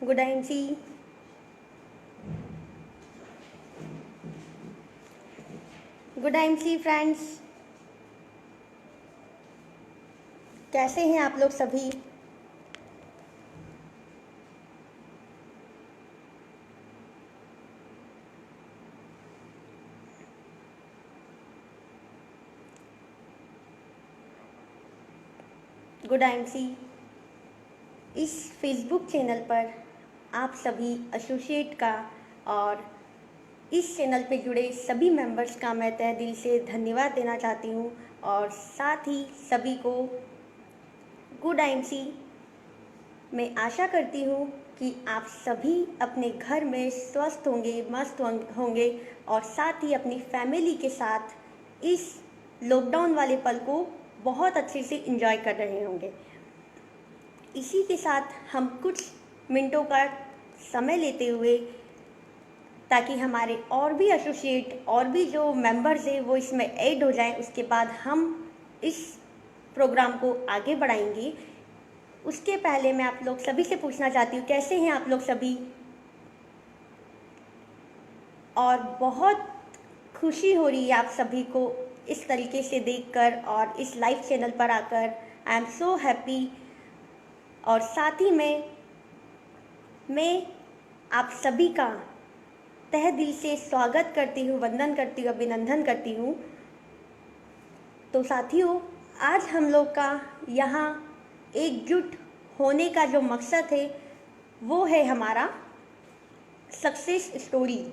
Good MC. Good MC friends, कैसे हैं आप लोग सभी। Good MC. इस फेसबुक चैनल पर आप सभी एसोसिएट का और इस चैनल पे जुड़े सभी मेंबर्स का मैं तहे दिल से धन्यवाद देना चाहती हूँ और साथ ही सभी को गुड एमसी। मैं आशा करती हूँ कि आप सभी अपने घर में स्वस्थ होंगे, मस्त होंगे और साथ ही अपनी फैमिली के साथ इस लॉकडाउन वाले पल को बहुत अच्छे से एंजॉय कर रहे होंगे। इसी के साथ हम कुछ मिनटों का समय लेते हुए ताकि हमारे और भी एसोसिएट और भी जो मेंबर्स हैं वो इसमें ऐड हो जाएं, उसके बाद हम इस प्रोग्राम को आगे बढ़ाएंगे। उसके पहले मैं आप लोग सभी से पूछना चाहती हूँ, कैसे हैं आप लोग सभी। और बहुत खुशी हो रही है आप सभी को इस तरीके से देखकर और इस लाइव चैनल पर आकर। I am so happy. और साथ ही में मैं आप सभी का तहे दिल से स्वागत करती हूँ, वंदन करती हूँ, अभिनंदन करती हूँ। तो साथियों, आज हम लोग का यहाँ एकजुट होने का जो मकसद है वो है हमारा सक्सेस स्टोरी।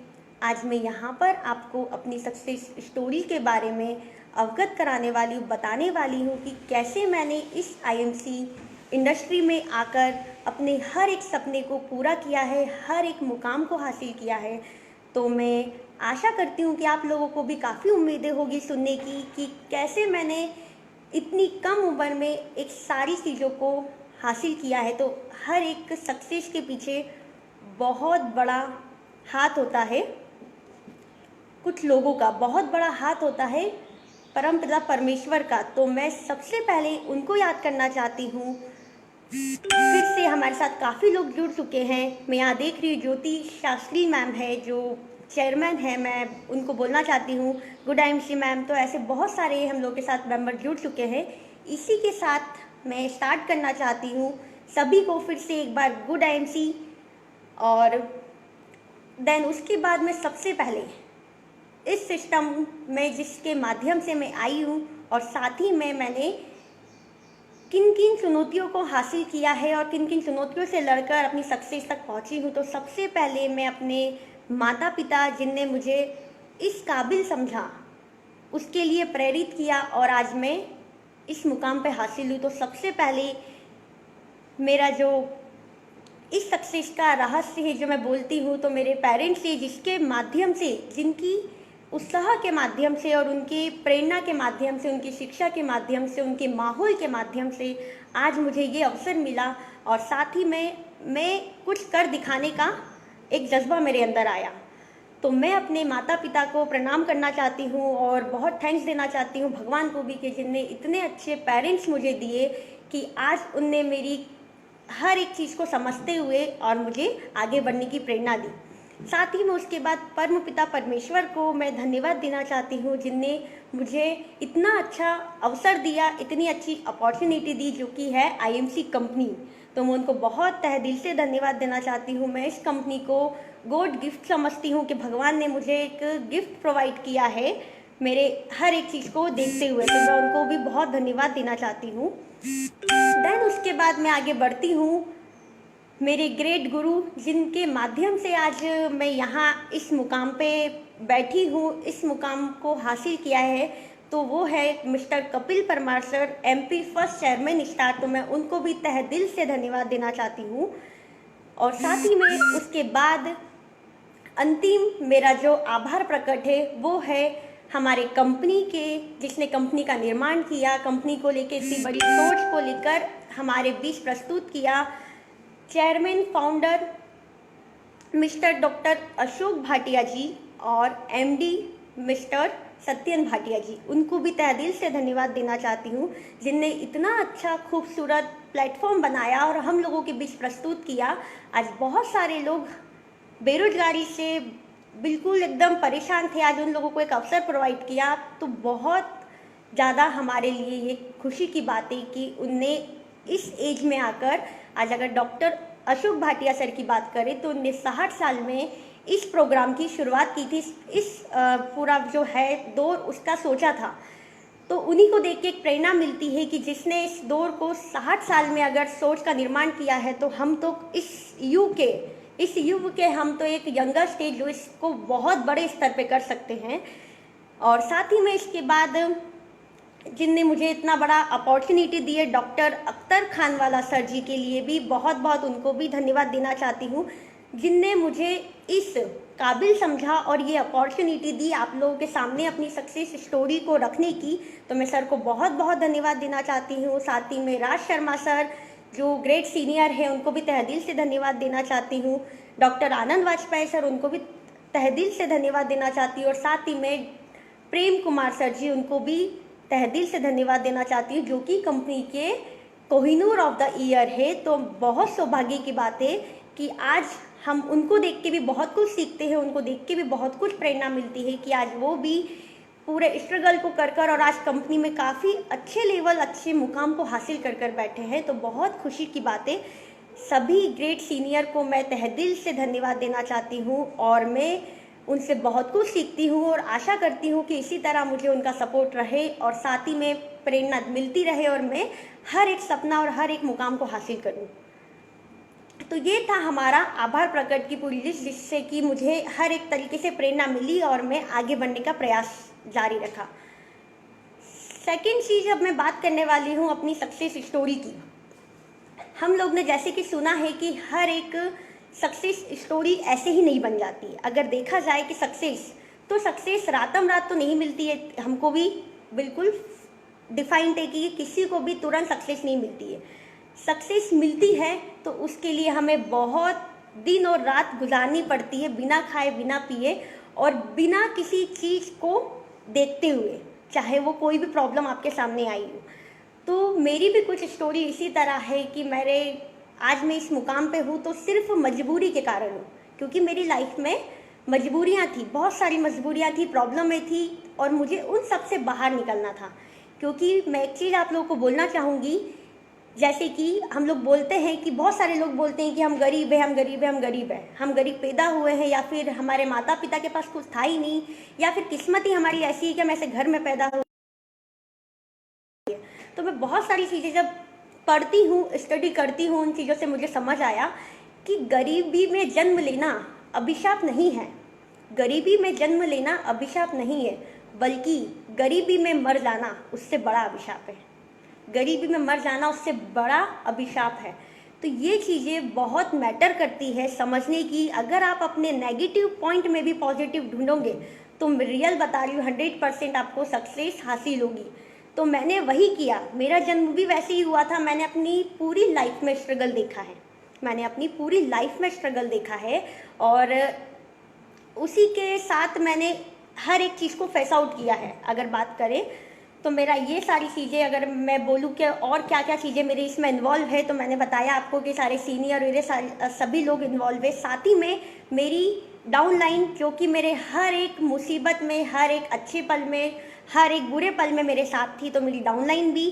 आज मैं यहाँ पर आपको अपनी सक्सेस स्टोरी के बारे में अवगत कराने वाली हूँ, बताने वाली हूँ कि कैसे मैंने इस आईएमसी इंडस्ट्री में आकर अपने हर एक सपने को पूरा किया है, हर एक मुकाम को हासिल किया है। तो मैं आशा करती हूँ कि आप लोगों को भी काफ़ी उम्मीदें होगी सुनने की कि कैसे मैंने इतनी कम उम्र में एक सारी चीज़ों को हासिल किया है। तो हर एक सक्सेस के पीछे बहुत बड़ा हाथ होता है, कुछ लोगों का बहुत बड़ा हाथ होता है परमपिता परमेश्वर का। तो मैं सबसे पहले उनको याद करना चाहती हूँ। फिर से हमारे साथ काफ़ी लोग जुड़ चुके हैं। मैं यहाँ देख रही हूँ ज्योति शास्त्री मैम है जो चेयरमैन है, मैं उनको बोलना चाहती हूँ गुड एमसी मैम। तो ऐसे बहुत सारे हम लोग के साथ मेंबर जुड़ चुके हैं। इसी के साथ मैं स्टार्ट करना चाहती हूँ सभी को फिर से एक बार गुड एमसी। और देन उसके बाद में सबसे पहले इस सिस्टम में जिसके माध्यम से मैं आई हूँ और साथ ही में मैंने किन किन चुनौतियों को हासिल किया है और किन किन चुनौतियों से लड़कर अपनी सक्सेस तक पहुंची हूँ। तो सबसे पहले मैं अपने माता पिता जिनने मुझे इस काबिल समझा, उसके लिए प्रेरित किया और आज मैं इस मुकाम पे हासिल हूँ। तो सबसे पहले मेरा जो इस सक्सेस का रहस्य है जो मैं बोलती हूँ, तो मेरे पेरेंट्स से, जिसके माध्यम से, जिनकी उत्साह के माध्यम से और उनकी प्रेरणा के माध्यम से, उनकी शिक्षा के माध्यम से, उनके माहौल के माध्यम से आज मुझे ये अवसर मिला और साथ ही मैं कुछ कर दिखाने का एक जज्बा मेरे अंदर आया। तो मैं अपने माता पिता को प्रणाम करना चाहती हूँ और बहुत थैंक्स देना चाहती हूँ भगवान को भी कि जिनने इतने अच्छे पेरेंट्स मुझे दिए कि आज उनने मेरी हर एक चीज़ को समझते हुए और मुझे आगे बढ़ने की प्रेरणा दी। साथ ही में उसके बाद परम पिता परमेश्वर को मैं धन्यवाद देना चाहती हूँ जिनने मुझे इतना अच्छा अवसर दिया, इतनी अच्छी अपॉर्चुनिटी दी जो कि है आईएमसी कंपनी। तो मैं उनको बहुत तहे दिल से धन्यवाद देना चाहती हूँ। मैं इस कंपनी को गॉड गिफ्ट समझती हूँ कि भगवान ने मुझे एक गिफ्ट प्रोवाइड किया है मेरे हर एक चीज़ को देखते हुए। तो मैं उनको भी बहुत धन्यवाद देना चाहती हूँ। देन उसके बाद मैं आगे बढ़ती हूँ मेरे ग्रेट गुरु जिनके माध्यम से आज मैं यहाँ इस मुकाम पे बैठी हूँ, इस मुकाम को हासिल किया है। तो वो है mister Kapil Parmar sir, MP first chairman star. तो मैं उनको भी तहे दिल से धन्यवाद देना चाहती हूँ। और साथ ही में उसके बाद अंतिम मेरा जो आभार प्रकट है वो है हमारे कंपनी के, जिसने कंपनी का निर्माण किया, कंपनी को लेकर इतनी बड़ी सोच को लेकर हमारे बीच प्रस्तुत किया, chairman founder mister doctor Ashok Bhatia ji और एमडी मिस्टर सत्यन भाटिया जी, उनको भी तहे दिल से धन्यवाद देना चाहती हूँ, जिनने इतना अच्छा खूबसूरत प्लेटफॉर्म बनाया और हम लोगों के बीच प्रस्तुत किया। आज बहुत सारे लोग बेरोजगारी से बिल्कुल एकदम परेशान थे, आज उन लोगों को एक अवसर प्रोवाइड किया, तो बहुत ज़्यादा हमारे लिए ये खुशी की बात है कि उनने इस एज में आकर, आज अगर डॉक्टर अशोक भाटिया सर की बात करें तो उनने 60 साल में इस प्रोग्राम की शुरुआत की थी। इस पूरा जो है दौर उसका सोचा था, तो उन्हीं को देख के एक प्रेरणा मिलती है कि जिसने इस दौर को 60 साल में अगर सोच का निर्माण किया है, तो हम तो इस युग के हम तो एक यंगर स्टेज जो इसको बहुत बड़े स्तर पे कर सकते हैं। और साथ ही में इसके बाद जिनने मुझे इतना बड़ा अपॉर्चुनिटी दी है, डॉक्टर अख्तर खानवाला सर जी के लिए भी बहुत बहुत उनको भी धन्यवाद देना चाहती हूँ, जिनने मुझे इस काबिल समझा और ये अपॉर्चुनिटी दी आप लोगों के सामने अपनी सक्सेस स्टोरी को रखने की। तो मैं सर को बहुत बहुत धन्यवाद देना चाहती हूँ। साथ ही में राज शर्मा सर जो ग्रेट सीनियर हैं, उनको भी तहे दिल से धन्यवाद देना चाहती हूँ। डॉक्टर आनंद वाजपेयी सर, उनको भी तहे दिल से धन्यवाद देना चाहती हूँ। और साथ ही में प्रेम कुमार सर जी, उनको भी तहे दिल से धन्यवाद देना चाहती हूँ, जो कि कंपनी के कोहिनूर ऑफ द ईयर है। तो बहुत सौभाग्य की बात है कि आज हम उनको देख के भी बहुत कुछ सीखते हैं, उनको देख के भी बहुत कुछ प्रेरणा मिलती है कि आज वो भी पूरे स्ट्रगल को कर और आज कंपनी में काफ़ी अच्छे लेवल, अच्छे मुकाम को हासिल कर बैठे हैं। तो बहुत खुशी की बात है। सभी ग्रेट सीनियर को मैं तहे दिल से धन्यवाद देना चाहती हूँ और मैं उनसे बहुत कुछ सीखती हूँ और आशा करती हूँ कि इसी तरह मुझे उनका सपोर्ट रहे और साथ ही में प्रेरणा मिलती रहे और मैं हर एक सपना और हर एक मुकाम को हासिल करूँ। तो ये था हमारा आभार प्रकट की पूरी लिस्ट, जिससे कि मुझे हर एक तरीके से प्रेरणा मिली और मैं आगे बढ़ने का प्रयास जारी रखा। सेकंड चीज़, अब मैं बात करने वाली हूँ अपनी सक्सेस स्टोरी की। हम लोग ने जैसे कि सुना है कि हर एक सक्सेस स्टोरी ऐसे ही नहीं बन जाती। अगर देखा जाए कि सक्सेस रातम रात तो नहीं मिलती है, हमको भी बिल्कुल डिफाइंड है कि किसी को भी तुरंत सक्सेस नहीं मिलती है। सक्सेस मिलती है तो उसके लिए हमें बहुत दिन और रात गुजारनी पड़ती है, बिना खाए बिना पिए और बिना किसी चीज़ को देखते हुए, चाहे वो कोई भी प्रॉब्लम आपके सामने आई हो। तो मेरी भी कुछ स्टोरी इसी तरह है कि आज मैं इस मुकाम पे हूँ तो सिर्फ मजबूरी के कारण हूँ, क्योंकि मेरी लाइफ में मजबूरियाँ थी, बहुत सारी मजबूरियाँ थी, प्रॉब्लमें थी और मुझे उन सब से बाहर निकलना था। क्योंकि मैं एक चीज़ आप लोगों को बोलना चाहूँगी, जैसे कि हम लोग बोलते हैं कि बहुत सारे लोग बोलते हैं कि हम गरीब हैं, हम गरीब हैं, हम गरीब हैं, हम गरीब पैदा हुए हैं, या फिर हमारे माता पिता के पास कुछ था ही नहीं, या फिर किस्मत ही हमारी ऐसी है कि हम ऐसे घर में पैदा हुए। तो मैं बहुत सारी चीज़ें जब पढ़ती हूँ, स्टडी करती हूँ, उन चीज़ों से मुझे समझ आया कि गरीबी में जन्म लेना अभिशाप नहीं है। गरीबी में जन्म लेना अभिशाप नहीं है, बल्कि गरीबी में मर जाना उससे बड़ा अभिशाप है। गरीबी में मर जाना उससे बड़ा अभिशाप है। तो ये चीज़ें बहुत मैटर करती है समझने की। अगर आप अपने नेगेटिव पॉइंट में भी पॉजिटिव ढूंढोगे तो मैं रियल बता रही हूँ 100% आपको सक्सेस हासिल होगी। तो मैंने वही किया, मेरा जन्म भी वैसे ही हुआ था। मैंने अपनी पूरी लाइफ में स्ट्रगल देखा है, और उसी के साथ मैंने हर एक चीज़ को फेस आउट किया है। अगर बात करें तो मेरा ये सारी चीज़ें, अगर मैं बोलूँ कि और क्या क्या चीज़ें मेरे इसमें इन्वॉल्व है, तो मैंने बताया आपको कि सारे सीनियर मेरे सभी लोग इन्वॉल्व है। साथ ही में मेरी डाउन लाइन, जो कि मेरे हर एक मुसीबत में, हर एक अच्छे पल में, हर एक बुरे पल में मेरे साथ थी। तो मेरी डाउन लाइन भी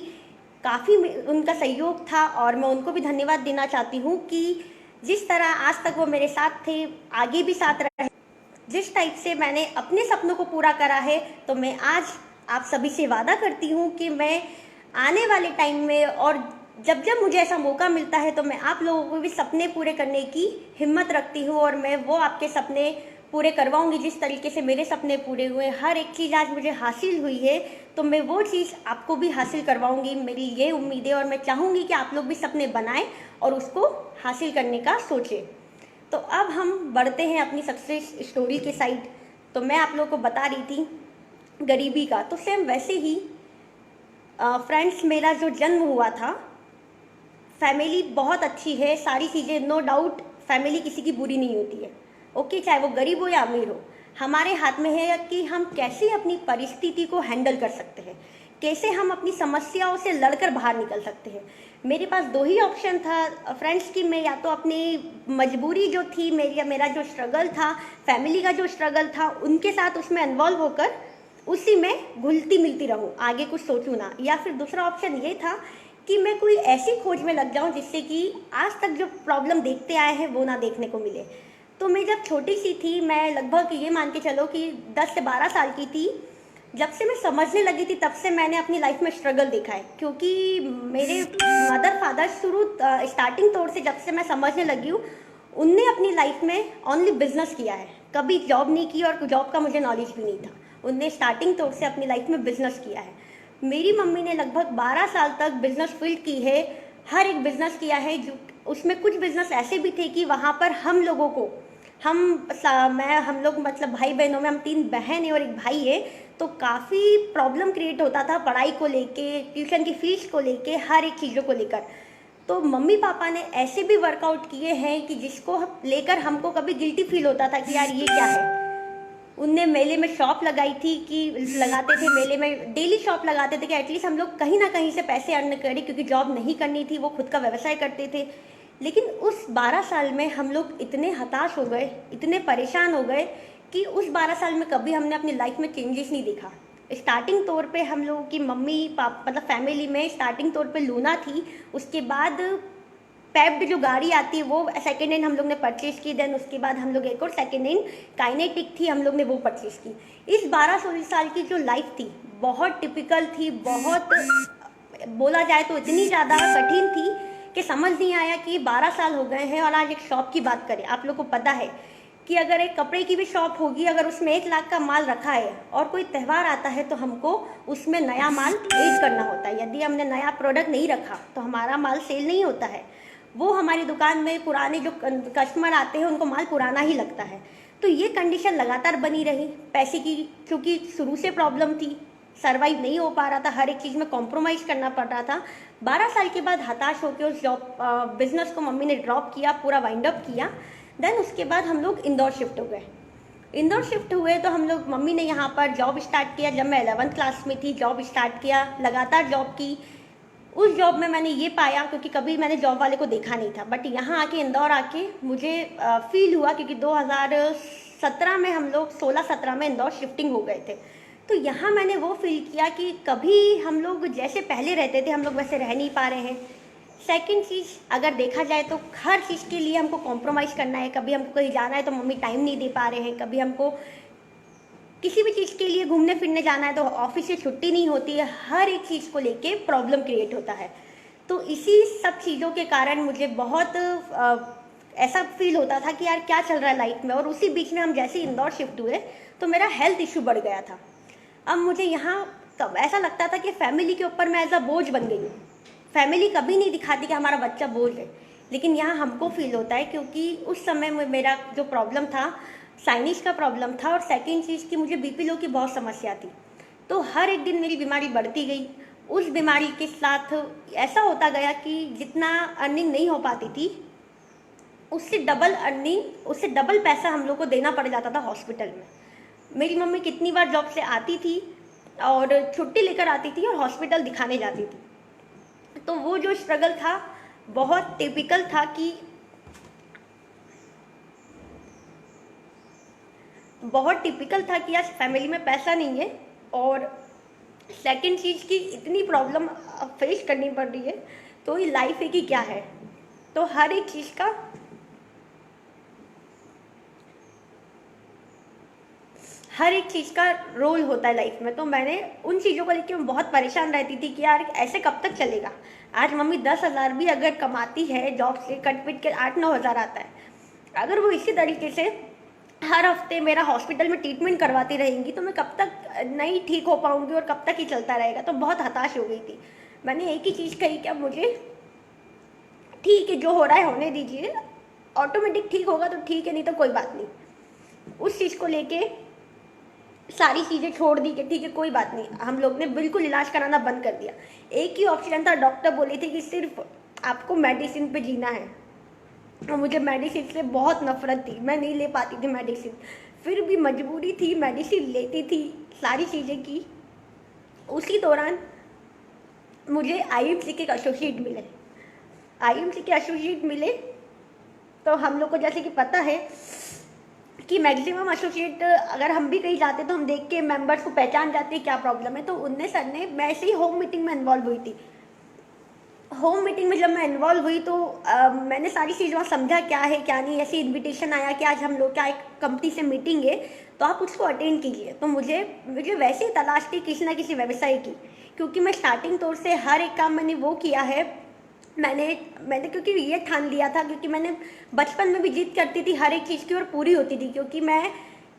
काफ़ी उनका सहयोग था और मैं उनको भी धन्यवाद देना चाहती हूँ कि जिस तरह आज तक वो मेरे साथ थे, आगे भी साथ रहे। जिस टाइप से मैंने अपने सपनों को पूरा करा है, तो मैं आज आप सभी से वादा करती हूँ कि मैं आने वाले टाइम में और जब जब मुझे ऐसा मौका मिलता है तो मैं आप लोगों को भी सपने पूरे करने की हिम्मत रखती हूँ और मैं वो आपके सपने पूरे करवाऊंगी जिस तरीके से मेरे सपने पूरे हुए। हर एक चीज़ आज मुझे हासिल हुई है तो मैं वो चीज़ आपको भी हासिल करवाऊंगी, मेरी ये उम्मीद है। और मैं चाहूँगी कि आप लोग भी सपने बनाएं और उसको हासिल करने का सोचें। तो अब हम बढ़ते हैं अपनी सक्सेस स्टोरी के साइड। तो मैं आप लोगों को बता रही थी गरीबी का, तो सेम वैसे ही फ्रेंड्स, मेरा जो जन्म हुआ था, फैमिली बहुत अच्छी है, सारी चीज़ें नो डाउट, फैमिली किसी की बुरी नहीं होती है, ओके, चाहे वो गरीब हो या अमीर हो। हमारे हाथ में है कि हम कैसे अपनी परिस्थिति को हैंडल कर सकते हैं, कैसे हम अपनी समस्याओं से लड़कर बाहर निकल सकते हैं। मेरे पास दो ही ऑप्शन था फ्रेंड्स कि मैं या तो अपनी मजबूरी जो थी मेरा जो स्ट्रगल था, फैमिली का जो स्ट्रगल था, उनके साथ उसमें इन्वॉल्व होकर उसी में घुलती मिलती रहूं, आगे कुछ सोचूं ना, या फिर दूसरा ऑप्शन ये था कि मैं कोई ऐसी खोज में लग जाऊं जिससे कि आज तक जो प्रॉब्लम देखते आए हैं वो ना देखने को मिले। तो मैं जब छोटी सी थी, मैं लगभग ये मान के चलो कि 10 से 12 साल की थी, जब से मैं समझने लगी थी तब से मैंने अपनी लाइफ में स्ट्रगल देखा है। क्योंकि मेरे मदर फादर स्टार्टिंग तौर से जब से मैं समझने लगी हूँ, उनने अपनी लाइफ में ओनली बिजनेस किया है, कभी जॉब नहीं की, और जॉब का मुझे नॉलेज भी नहीं था। उनने स्टार्टिंग तौर से अपनी लाइफ में बिजनेस किया है। मेरी मम्मी ने लगभग 12 साल तक बिजनेस फील्ड की है, हर एक बिजनेस किया है। जो उसमें कुछ बिजनेस ऐसे भी थे कि वहाँ पर हम लोगों को हम लोग मतलब भाई बहनों में हम 3 बहन है और एक भाई है, तो काफ़ी प्रॉब्लम क्रिएट होता था पढ़ाई को लेके, ट्यूशन की फीस को लेके, हर एक चीज़ों को लेकर। तो मम्मी पापा ने ऐसे भी वर्कआउट किए हैं कि जिसको लेकर हमको कभी गिल्टी फील होता था कि यार ये क्या है। उनने मेले में शॉप लगाई थी कि लगाते थे, मेले में डेली शॉप लगाते थे कि एटलीस्ट हम लोग कहीं ना कहीं से पैसे अर्न करें, क्योंकि जॉब नहीं करनी थी, वो खुद का व्यवसाय करते थे। लेकिन उस 12 साल में हम लोग इतने हताश हो गए, इतने परेशान हो गए कि उस 12 साल में कभी हमने अपनी लाइफ में चेंजेस नहीं देखा। स्टार्टिंग तौर पे हम लोगों की मम्मी पापा मतलब फैमिली में स्टार्टिंग तौर पे लूना थी, उसके बाद पेप्ड जो गाड़ी आती है वो सेकेंड हैंड हम लोग ने परचेज की, देन उसके बाद हम लोग एक और सेकेंड हैंड काइनेटिक थी, हम लोग ने वो परचेज की। इस 12-16 साल की जो लाइफ थी बहुत टिपिकल थी, बहुत बोला जाए तो इतनी ज़्यादा कठिन थी कि समझ नहीं आया कि 12 साल हो गए हैं। और आज एक शॉप की बात करें, आप लोग को पता है कि अगर एक कपड़े की भी शॉप होगी, अगर उसमें 1 लाख का माल रखा है और कोई त्यौहार आता है तो हमको उसमें नया माल ऐड करना होता है। यदि हमने नया प्रोडक्ट नहीं रखा तो हमारा माल सेल नहीं होता है। वो हमारी दुकान में पुराने जो कस्टमर आते हैं उनको माल पुराना ही लगता है। तो ये कंडीशन लगातार बनी रही पैसे की, क्योंकि शुरू से प्रॉब्लम थी, सर्वाइव नहीं हो पा रहा था, हर एक चीज़ में कॉम्प्रोमाइज़ करना पड़ रहा था। 12 साल के बाद हताश होकर उस जॉब बिजनेस को मम्मी ने ड्रॉप किया, पूरा वाइंड अप किया। देन उसके बाद हम लोग इंदौर शिफ्ट हो गए। इंदौर शिफ्ट हुए तो हम लोग मम्मी ने यहाँ पर जॉब स्टार्ट किया। जब मैं 11th क्लास में थी जॉब स्टार्ट किया, लगातार जॉब की। उस जॉब में मैंने ये पाया, क्योंकि कभी मैंने जॉब वाले को देखा नहीं था, बट यहाँ आके इंदौर आके मुझे फील हुआ, क्योंकि 2017 में हम लोग 16-17 में इंदौर शिफ्टिंग हो गए थे। तो यहाँ मैंने वो फील किया कि कभी हम लोग जैसे पहले रहते थे हम लोग वैसे रह नहीं पा रहे हैं। सेकंड चीज़ अगर देखा जाए तो हर चीज़ के लिए हमको कॉम्प्रोमाइज़ करना है। कभी हमको कहीं जाना है तो मम्मी टाइम नहीं दे पा रहे हैं, कभी हमको किसी भी चीज़ के लिए घूमने फिरने जाना है तो ऑफिस से छुट्टी नहीं होती है। हर एक चीज़ को लेके प्रॉब्लम क्रिएट होता है। तो इसी सब चीज़ों के कारण मुझे बहुत ऐसा फील होता था कि यार क्या चल रहा है लाइफ में। और उसी बीच में हम जैसे इंदौर शिफ्ट हुए तो मेरा हेल्थ इशू बढ़ गया था। अब मुझे यहाँ तब ऐसा लगता था कि फैमिली के ऊपर मैं एज अ बोझ बन गई हूँ। फैमिली कभी नहीं दिखाती कि हमारा बच्चा बोझ है, लेकिन यहाँ हमको फील होता है, क्योंकि उस समय में मेरा जो प्रॉब्लम था साइनिस का प्रॉब्लम था, और सेकंड चीज़ की मुझे बीपी लो की बहुत समस्या थी। तो हर एक दिन मेरी बीमारी बढ़ती गई। उस बीमारी के साथ ऐसा होता गया कि जितना अर्निंग नहीं हो पाती थी उससे डबल पैसा हम लोग को देना पड़ जाता था हॉस्पिटल में। मेरी मम्मी कितनी बार जॉब से आती थी और छुट्टी लेकर आती थी और हॉस्पिटल दिखाने जाती थी। तो वो जो स्ट्रगल था बहुत टिपिकल था कि आज फैमिली में पैसा नहीं है, और सेकंड चीज़ की इतनी प्रॉब्लम फेस करनी पड़ रही है, तो ये लाइफ है कि क्या है। तो हर एक चीज़ का रोल होता है लाइफ में। तो मैंने उन चीज़ों को लेकर बहुत परेशान रहती थी कि यार ऐसे कब तक चलेगा। आज मम्मी 10,000 भी अगर कमाती है जॉब से, कट पिट के 8-9 हज़ार आता है, अगर वो इसी तरीके से हर हफ्ते मेरा हॉस्पिटल में ट्रीटमेंट करवाती रहेंगी तो मैं कब तक नहीं ठीक हो पाऊंगी और कब तक ही चलता रहेगा। तो बहुत हताश हो गई थी। मैंने एक ही चीज़ कही कि अब मुझे ठीक है, जो हो रहा है होने दीजिए, ऑटोमेटिक ठीक होगा तो ठीक है, नहीं तो कोई बात नहीं। उस चीज़ को लेके सारी चीज़ें छोड़ दी कि ठीक है कोई बात नहीं। हम लोग ने बिल्कुल इलाज कराना बंद कर दिया। एक ही ऑप्शन था, डॉक्टर बोले थे कि सिर्फ आपको मेडिसिन पे जीना है। और मुझे मेडिसिन से बहुत नफरत थी, मैं नहीं ले पाती थी मेडिसिन। फिर भी मजबूरी थी, मेडिसिन लेती थी, सारी चीज़ें की। उसी दौरान मुझे आईएमसी के एक एसोसिएट मिले। आईएमसी के एसोसिएट मिले तो हम लोग को जैसे कि पता है कि मैक्सिमम एसोसिएट अगर हम भी कहीं जाते तो हम देख के मेंबर्स को पहचान जाते हैं क्या प्रॉब्लम है। तो उनने सर ने, मैं ऐसे ही होम मीटिंग में इन्वॉल्व हुई थी। होम मीटिंग में जब मैं इन्वॉल्व हुई तो मैंने सारी चीज़ों समझा क्या है क्या नहीं। ऐसे इनविटेशन आया कि आज हम लोग क्या एक कंपनी से मीटिंग है तो आप उसको अटेंड कीजिए। तो मुझे मुझे वैसे ही तलाश थी किसी ना किसी व्यवसाय की, क्योंकि मैं स्टार्टिंग तौर से हर एक काम मैंने वो किया है। मैंने मैंने क्योंकि ये ठान लिया था, क्योंकि मैंने बचपन में भी जिद करती थी हर एक चीज़ की और पूरी होती थी। क्योंकि मैं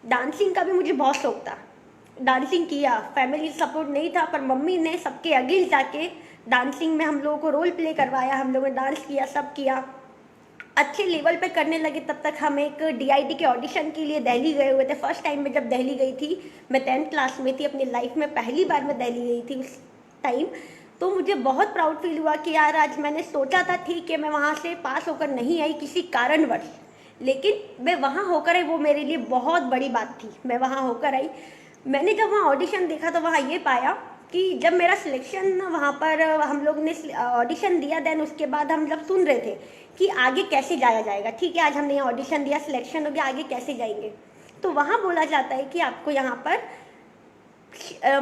डांसिंग का भी मुझे बहुत शौक था, डांसिंग किया, फैमिली सपोर्ट नहीं था, पर मम्मी ने सबके अगेंस्ट जाके डांसिंग में हम लोगों को रोल प्ले करवाया, हम लोगों ने डांस किया, सब किया, अच्छे लेवल पे करने लगे। तब तक हम एक डीआईडी के ऑडिशन के लिए दिल्ली गए हुए थे। फर्स्ट टाइम में जब दिल्ली गई थी, मैं 10th क्लास में थी, अपनी लाइफ में पहली बार मैं दिल्ली गई थी उस टाइम। तो मुझे बहुत प्राउड फील हुआ कि यार आज मैंने सोचा था ठीक है मैं वहाँ से पास होकर नहीं आई किसी कारणवश, लेकिन मैं वहाँ होकर आई, वो मेरे लिए बहुत बड़ी बात थी। मैं वहाँ होकर आई। मैंने जब वहाँ ऑडिशन देखा तो वहाँ ये पाया कि जब मेरा सिलेक्शन, वहाँ पर हम लोग ने ऑडिशन दिया, देन उसके बाद हम जब सुन रहे थे कि आगे कैसे जाया जाएगा। ठीक है, आज हमने यहाँ ऑडिशन दिया, सिलेक्शन हो गया, आगे कैसे जाएंगे। तो वहाँ बोला जाता है कि आपको यहाँ पर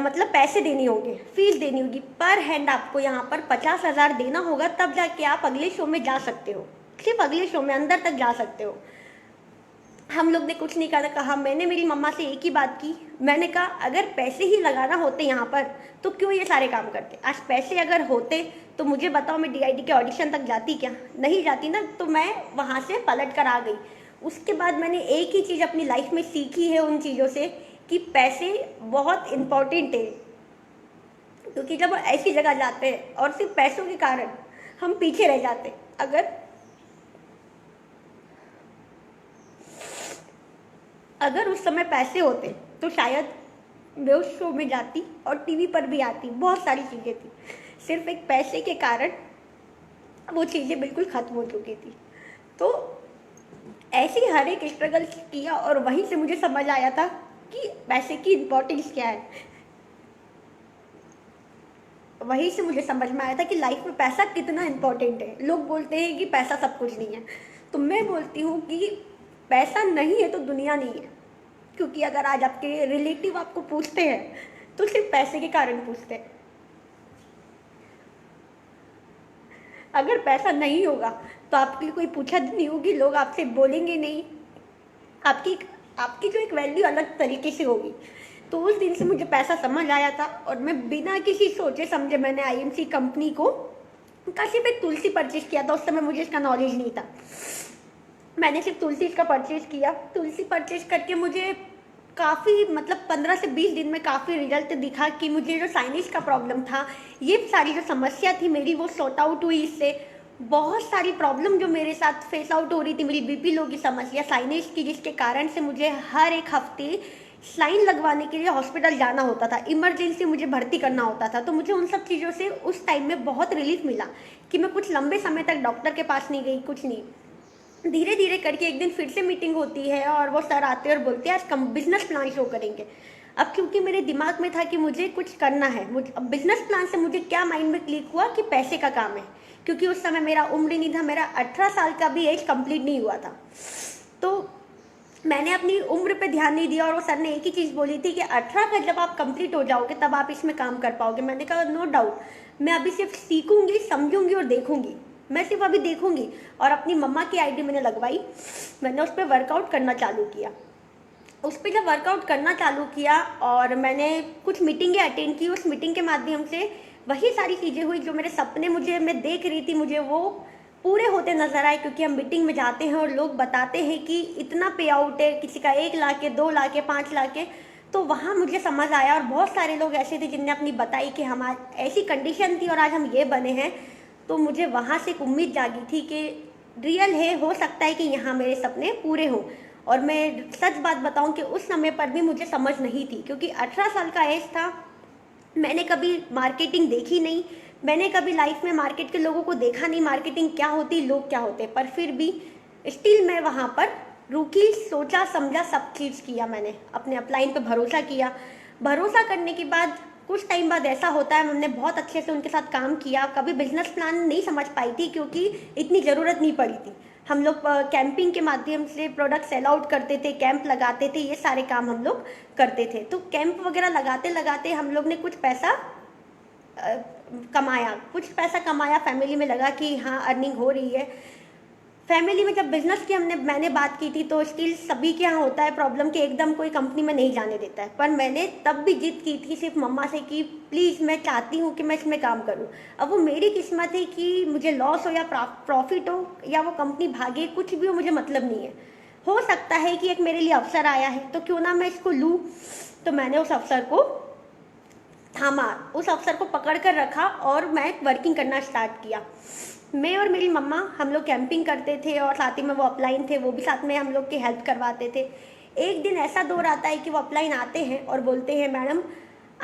मतलब पैसे देने होंगे, फीस देनी होगी, पर हैंड आपको यहाँ पर 50,000 देना होगा, तब जाके आप अगले शो में जा सकते हो। सिर्फ अगले शो में अंदर तक जा सकते हो। हम लोग ने कुछ नहीं कहा। मैंने मेरी मम्मा से एक ही बात की, मैंने कहा अगर पैसे ही लगाना होते यहाँ पर तो क्यों ये सारे काम करते। आज पैसे अगर होते तो मुझे बताओ, मैं डीआईडी के ऑडिशन तक जाती क्या? नहीं जाती ना। तो मैं वहाँ से पलट कर आ गई। उसके बाद मैंने एक ही चीज़ अपनी लाइफ में सीखी है उन चीज़ों से, कि पैसे बहुत इम्पोर्टेंट है। क्योंकि जब ऐसी जगह जाते हैं और सिर्फ पैसों के कारण हम पीछे रह जाते। अगर उस समय पैसे होते तो शायद मैं उस शो में जाती और टीवी पर भी आती, बहुत सारी चीज़ें थी। सिर्फ एक पैसे के कारण वो चीज़ें बिल्कुल ख़त्म हो चुकी थी। तो ऐसे ही हर एक स्ट्रगल किया और वहीं से मुझे समझ आया था कि पैसे की इम्पोर्टेंस क्या है। वहीं से मुझे समझ में आया था कि लाइफ में पैसा कितना इम्पोर्टेंट है। लोग बोलते हैं कि पैसा सब कुछ नहीं है, तो मैं बोलती हूँ कि पैसा नहीं है तो दुनिया नहीं है। क्योंकि अगर आज आपके रिलेटिव आपको पूछते हैं तो सिर्फ पैसे के कारण पूछते हैं। अगर पैसा नहीं होगा तो आपके लिए कोई पूछा नहीं होगी, लोग आपसे बोलेंगे नहीं, आपकी जो एक वैल्यू अलग तरीके से होगी। तो उस दिन से मुझे पैसा समझ आया था और मैं बिना किसी सोचे समझे मैंने आईएमसी कंपनी को का सिर्फ एक तुलसी परचेज किया था। उस समय मुझे इसका नॉलेज नहीं था। मैंने सिर्फ तुलसी का परचेज किया। तुलसी परचेज करके मुझे काफ़ी मतलब 15 से 20 दिन में काफ़ी रिजल्ट दिखा कि मुझे जो साइनस का प्रॉब्लम था, ये सारी जो समस्या थी मेरी, वो सॉर्ट आउट हुई। इससे बहुत सारी प्रॉब्लम जो मेरे साथ फेस आउट हो रही थी, मेरी बीपी लो की समस्या, साइनस की, जिसके कारण से मुझे हर एक हफ्ते स्लाइन लगवाने के लिए हॉस्पिटल जाना होता था, इमरजेंसी मुझे भर्ती करना होता था। तो मुझे उन सब चीज़ों से उस टाइम में बहुत रिलीफ मिला कि मैं कुछ लंबे समय तक डॉक्टर के पास नहीं गई, कुछ नहीं। धीरे धीरे करके एक दिन फिर से मीटिंग होती है और वो सर आते हैं और बोलते हैं आज कम बिजनेस प्लान शो करेंगे। अब क्योंकि मेरे दिमाग में था कि मुझे कुछ करना है, अब बिजनेस प्लान से मुझे क्या माइंड में क्लिक हुआ कि पैसे का काम है। क्योंकि उस समय मेरा उम्र नहीं था, मेरा 18 साल का भी एज कंप्लीट नहीं हुआ था। तो मैंने अपनी उम्र पे ध्यान नहीं दिया और वो सर ने एक ही चीज़ बोली थी कि 18 का जब आप कंप्लीट हो जाओगे तब आप इसमें काम कर पाओगे। मैंने कहा नो डाउट, मैं अभी सिर्फ सीखूंगी, समझूंगी और देखूंगी। मैं सिर्फ अभी देखूंगी। और अपनी मम्मा की आईडी मैंने लगवाई, मैंने उस पर वर्कआउट करना चालू किया। उस पर जब वर्कआउट करना चालू किया और मैंने कुछ मीटिंगें अटेंड की, उस मीटिंग के माध्यम से वही सारी चीज़ें हुई जो मेरे सपने मैं देख रही थी, मुझे वो पूरे होते नजर आए। क्योंकि हम मीटिंग में जाते हैं और लोग बताते हैं कि इतना पे आउट है, किसी का 1 लाख है, 2 लाख है, 5 लाख है। तो वहाँ मुझे समझ आया और बहुत सारे लोग ऐसे थे जिनने अपनी बताई कि हमारी ऐसी कंडीशन थी और आज हम ये बने हैं। तो मुझे वहाँ से एक उम्मीद जागी थी कि रियल है, हो सकता है कि यहाँ मेरे सपने पूरे हों। और मैं सच बात बताऊँ कि उस समय पर भी मुझे समझ नहीं थी, क्योंकि 18 साल का एज था। मैंने कभी मार्केटिंग देखी नहीं, मैंने कभी लाइफ में मार्केट के लोगों को देखा नहीं, मार्केटिंग क्या होती, लोग क्या होते। पर फिर भी स्टिल मैं वहाँ पर रुकी, सोचा समझा, सब चीज़ किया मैंने, अपने अपलाइन पे भरोसा किया। भरोसा करने के बाद कुछ टाइम बाद ऐसा होता है, हमने बहुत अच्छे से उनके साथ काम किया। कभी बिजनेस प्लान नहीं समझ पाई थी क्योंकि इतनी ज़रूरत नहीं पड़ी थी। हम लोग कैंपिंग के माध्यम से प्रोडक्ट सेल आउट करते थे, कैंप लगाते थे, ये सारे काम हम लोग करते थे। तो कैंप वगैरह लगाते लगाते हम लोग ने कुछ पैसा कमाया, फैमिली में लगा कि हाँ अर्निंग हो रही है। फैमिली में जब बिजनेस की मैंने बात की थी तो स्टिल सभी के यहाँ होता है प्रॉब्लम कि एकदम कोई कंपनी में नहीं जाने देता है, पर मैंने तब भी जिद की थी सिर्फ मम्मा से कि प्लीज़ मैं चाहती हूँ कि मैं इसमें काम करूँ। अब वो मेरी किस्मत है कि मुझे लॉस हो या प्रॉफिट हो या वो कंपनी भागे, कुछ भी हो मुझे मतलब नहीं है। हो सकता है कि एक मेरे लिए अवसर आया है तो क्यों ना मैं इसको लूँ। तो मैंने उस अवसर को थामा, उस अवसर को पकड़ कर रखा और मैं वर्किंग करना स्टार्ट किया। मैं और मेरी मम्मा हम लोग कैंपिंग करते थे और साथ ही में वो अपलाइन थे, वो भी साथ में हम लोग की हेल्प करवाते थे। एक दिन ऐसा दौर आता है कि वो अपलाइन आते हैं और बोलते हैं मैडम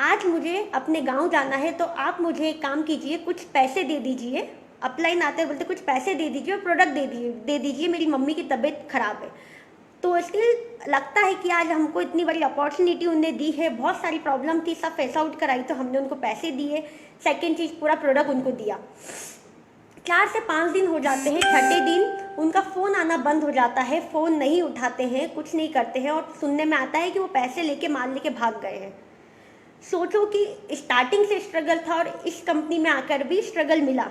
आज मुझे अपने गांव जाना है तो आप मुझे एक काम कीजिए, कुछ पैसे दे दीजिए। अपलाइन आते हैं, बोलते कुछ पैसे दे दीजिए और प्रोडक्ट दे दीजिए, मेरी मम्मी की तबीयत खराब है। तो इसलिए लगता है कि आज हमको इतनी बड़ी अपॉर्चुनिटी उनने दी है, बहुत सारी प्रॉब्लम थी, सब फेस आउट कराई तो हमने उनको पैसे दिए। सेकेंड चीज़, पूरा प्रोडक्ट उनको दिया। 4 से 5 दिन हो जाते हैं, छठे दिन उनका फ़ोन आना बंद हो जाता है, फ़ोन नहीं उठाते हैं, कुछ नहीं करते हैं और सुनने में आता है कि वो पैसे लेके माल लेके भाग गए हैं। सोचो कि स्टार्टिंग से स्ट्रगल था और इस कंपनी में आकर भी स्ट्रगल मिला।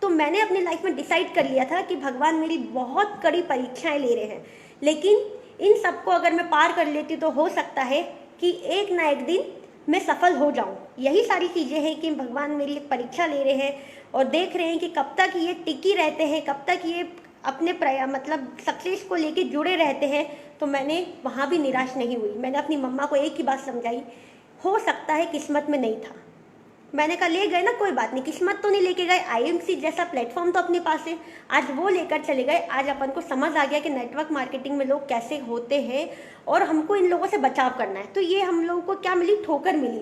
तो मैंने अपनी लाइफ में डिसाइड कर लिया था कि भगवान मेरी बहुत कड़ी परीक्षाएं ले रहे हैं, लेकिन इन सबको अगर मैं पार कर लेती तो हो सकता है कि एक ना एक दिन मैं सफल हो जाऊं। यही सारी चीज़ें हैं कि भगवान मेरी परीक्षा ले रहे हैं और देख रहे हैं कि कब तक ये टिकी रहते हैं, कब तक ये अपने मतलब सक्सेस को लेके जुड़े रहते हैं। तो मैंने वहाँ भी निराश नहीं हुई। मैंने अपनी मम्मा को एक ही बात समझाई, हो सकता है किस्मत में नहीं था। मैंने कहा ले गए ना, कोई बात नहीं, किस्मत तो नहीं लेके गए, आईएमसी जैसा प्लेटफॉर्म तो अपने पास है, आज वो लेकर चले गए। आज अपन को समझ आ गया कि नेटवर्क मार्केटिंग में लोग कैसे होते हैं और हमको इन लोगों से बचाव करना है। तो ये हम लोगों को क्या मिली, ठोकर मिली।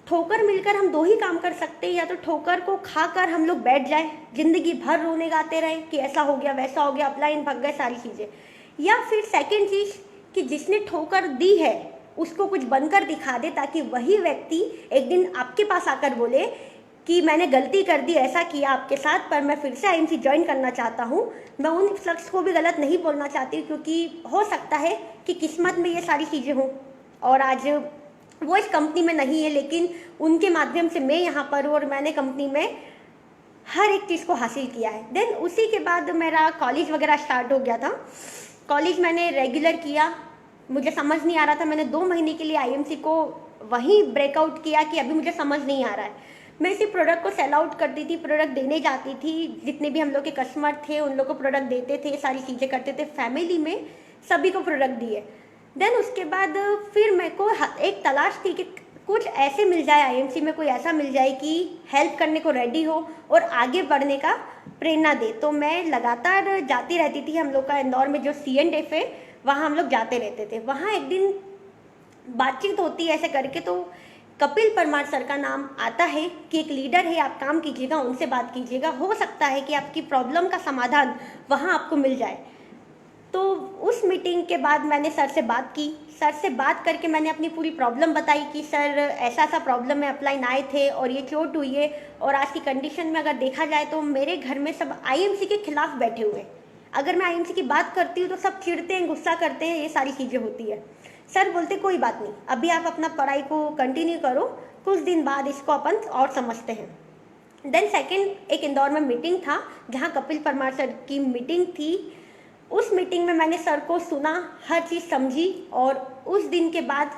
ठोकर मिलकर हम दो ही काम कर सकते हैं, या तो ठोकर को खाकर हम लोग बैठ जाए, जिंदगी भर रोने गाते रहे कि ऐसा हो गया वैसा हो गया, अपलाइन भाग गए, सारी चीज़ें। या फिर सेकेंड चीज़ कि जिसने ठोकर दी है उसको कुछ बनकर दिखा दे, ताकि वही व्यक्ति एक दिन आपके पास आकर बोले कि मैंने गलती कर दी, ऐसा किया आपके साथ, पर मैं फिर से आईएमसी ज्वाइन करना चाहता हूँ। मैं उन शख्स को भी गलत नहीं बोलना चाहती क्योंकि हो सकता है कि किस्मत में ये सारी चीज़ें हों और आज वो इस कंपनी में नहीं है, लेकिन उनके माध्यम से मैं यहाँ पर हूँ और मैंने कंपनी में हर एक चीज़ को हासिल किया है। देन उसी के बाद मेरा कॉलेज वगैरह स्टार्ट हो गया था। कॉलेज मैंने रेगुलर किया, मुझे समझ नहीं आ रहा था। मैंने 2 महीने के लिए आईएमसी को वहीं ब्रेकआउट किया कि अभी मुझे समझ नहीं आ रहा है। मैं इसी प्रोडक्ट को सेल आउट करती थी, प्रोडक्ट देने जाती थी, जितने भी हम लोग के कस्टमर थे उन लोग को प्रोडक्ट देते थे, सारी चीज़ें करते थे, फैमिली में सभी को प्रोडक्ट दिए। देन उसके बाद फिर मेरे को एक तलाश थी कि कुछ ऐसे मिल जाए आईएमसी में, कोई ऐसा मिल जाए कि हेल्प करने को रेडी हो और आगे बढ़ने का प्रेरणा दे। तो मैं लगातार जाती रहती थी। हम लोग का इंदौर में जो C&F है वहाँ हम लोग जाते रहते थे। वहाँ एक दिन बातचीत होती है ऐसे करके, तो कपिल परमार सर का नाम आता है कि एक लीडर है, आप काम कीजिएगा, उनसे बात कीजिएगा, हो सकता है कि आपकी प्रॉब्लम का समाधान वहाँ आपको मिल जाए। तो उस मीटिंग के बाद मैंने सर से बात की। सर से बात करके मैंने अपनी पूरी प्रॉब्लम बताई कि सर ऐसा ऐसा प्रॉब्लम में अपलाइन आए थे और ये चोट हुई है, और आज की कंडीशन में अगर देखा जाए तो मेरे घर में सब आईएमसी के खिलाफ बैठे हुए हैं। अगर मैं आईएमसी की बात करती हूँ तो सब चिढ़ते हैं, गुस्सा करते हैं, ये सारी चीज़ें होती है। सर बोलते कोई बात नहीं, अभी आप अपना पढ़ाई को कंटिन्यू करो, कुछ दिन बाद इसको अपन और समझते हैं। देन सेकेंड एक इंदौर में मीटिंग था जहाँ कपिल परमार सर की मीटिंग थी। उस मीटिंग में मैंने सर को सुना, हर चीज़ समझी, और उस दिन के बाद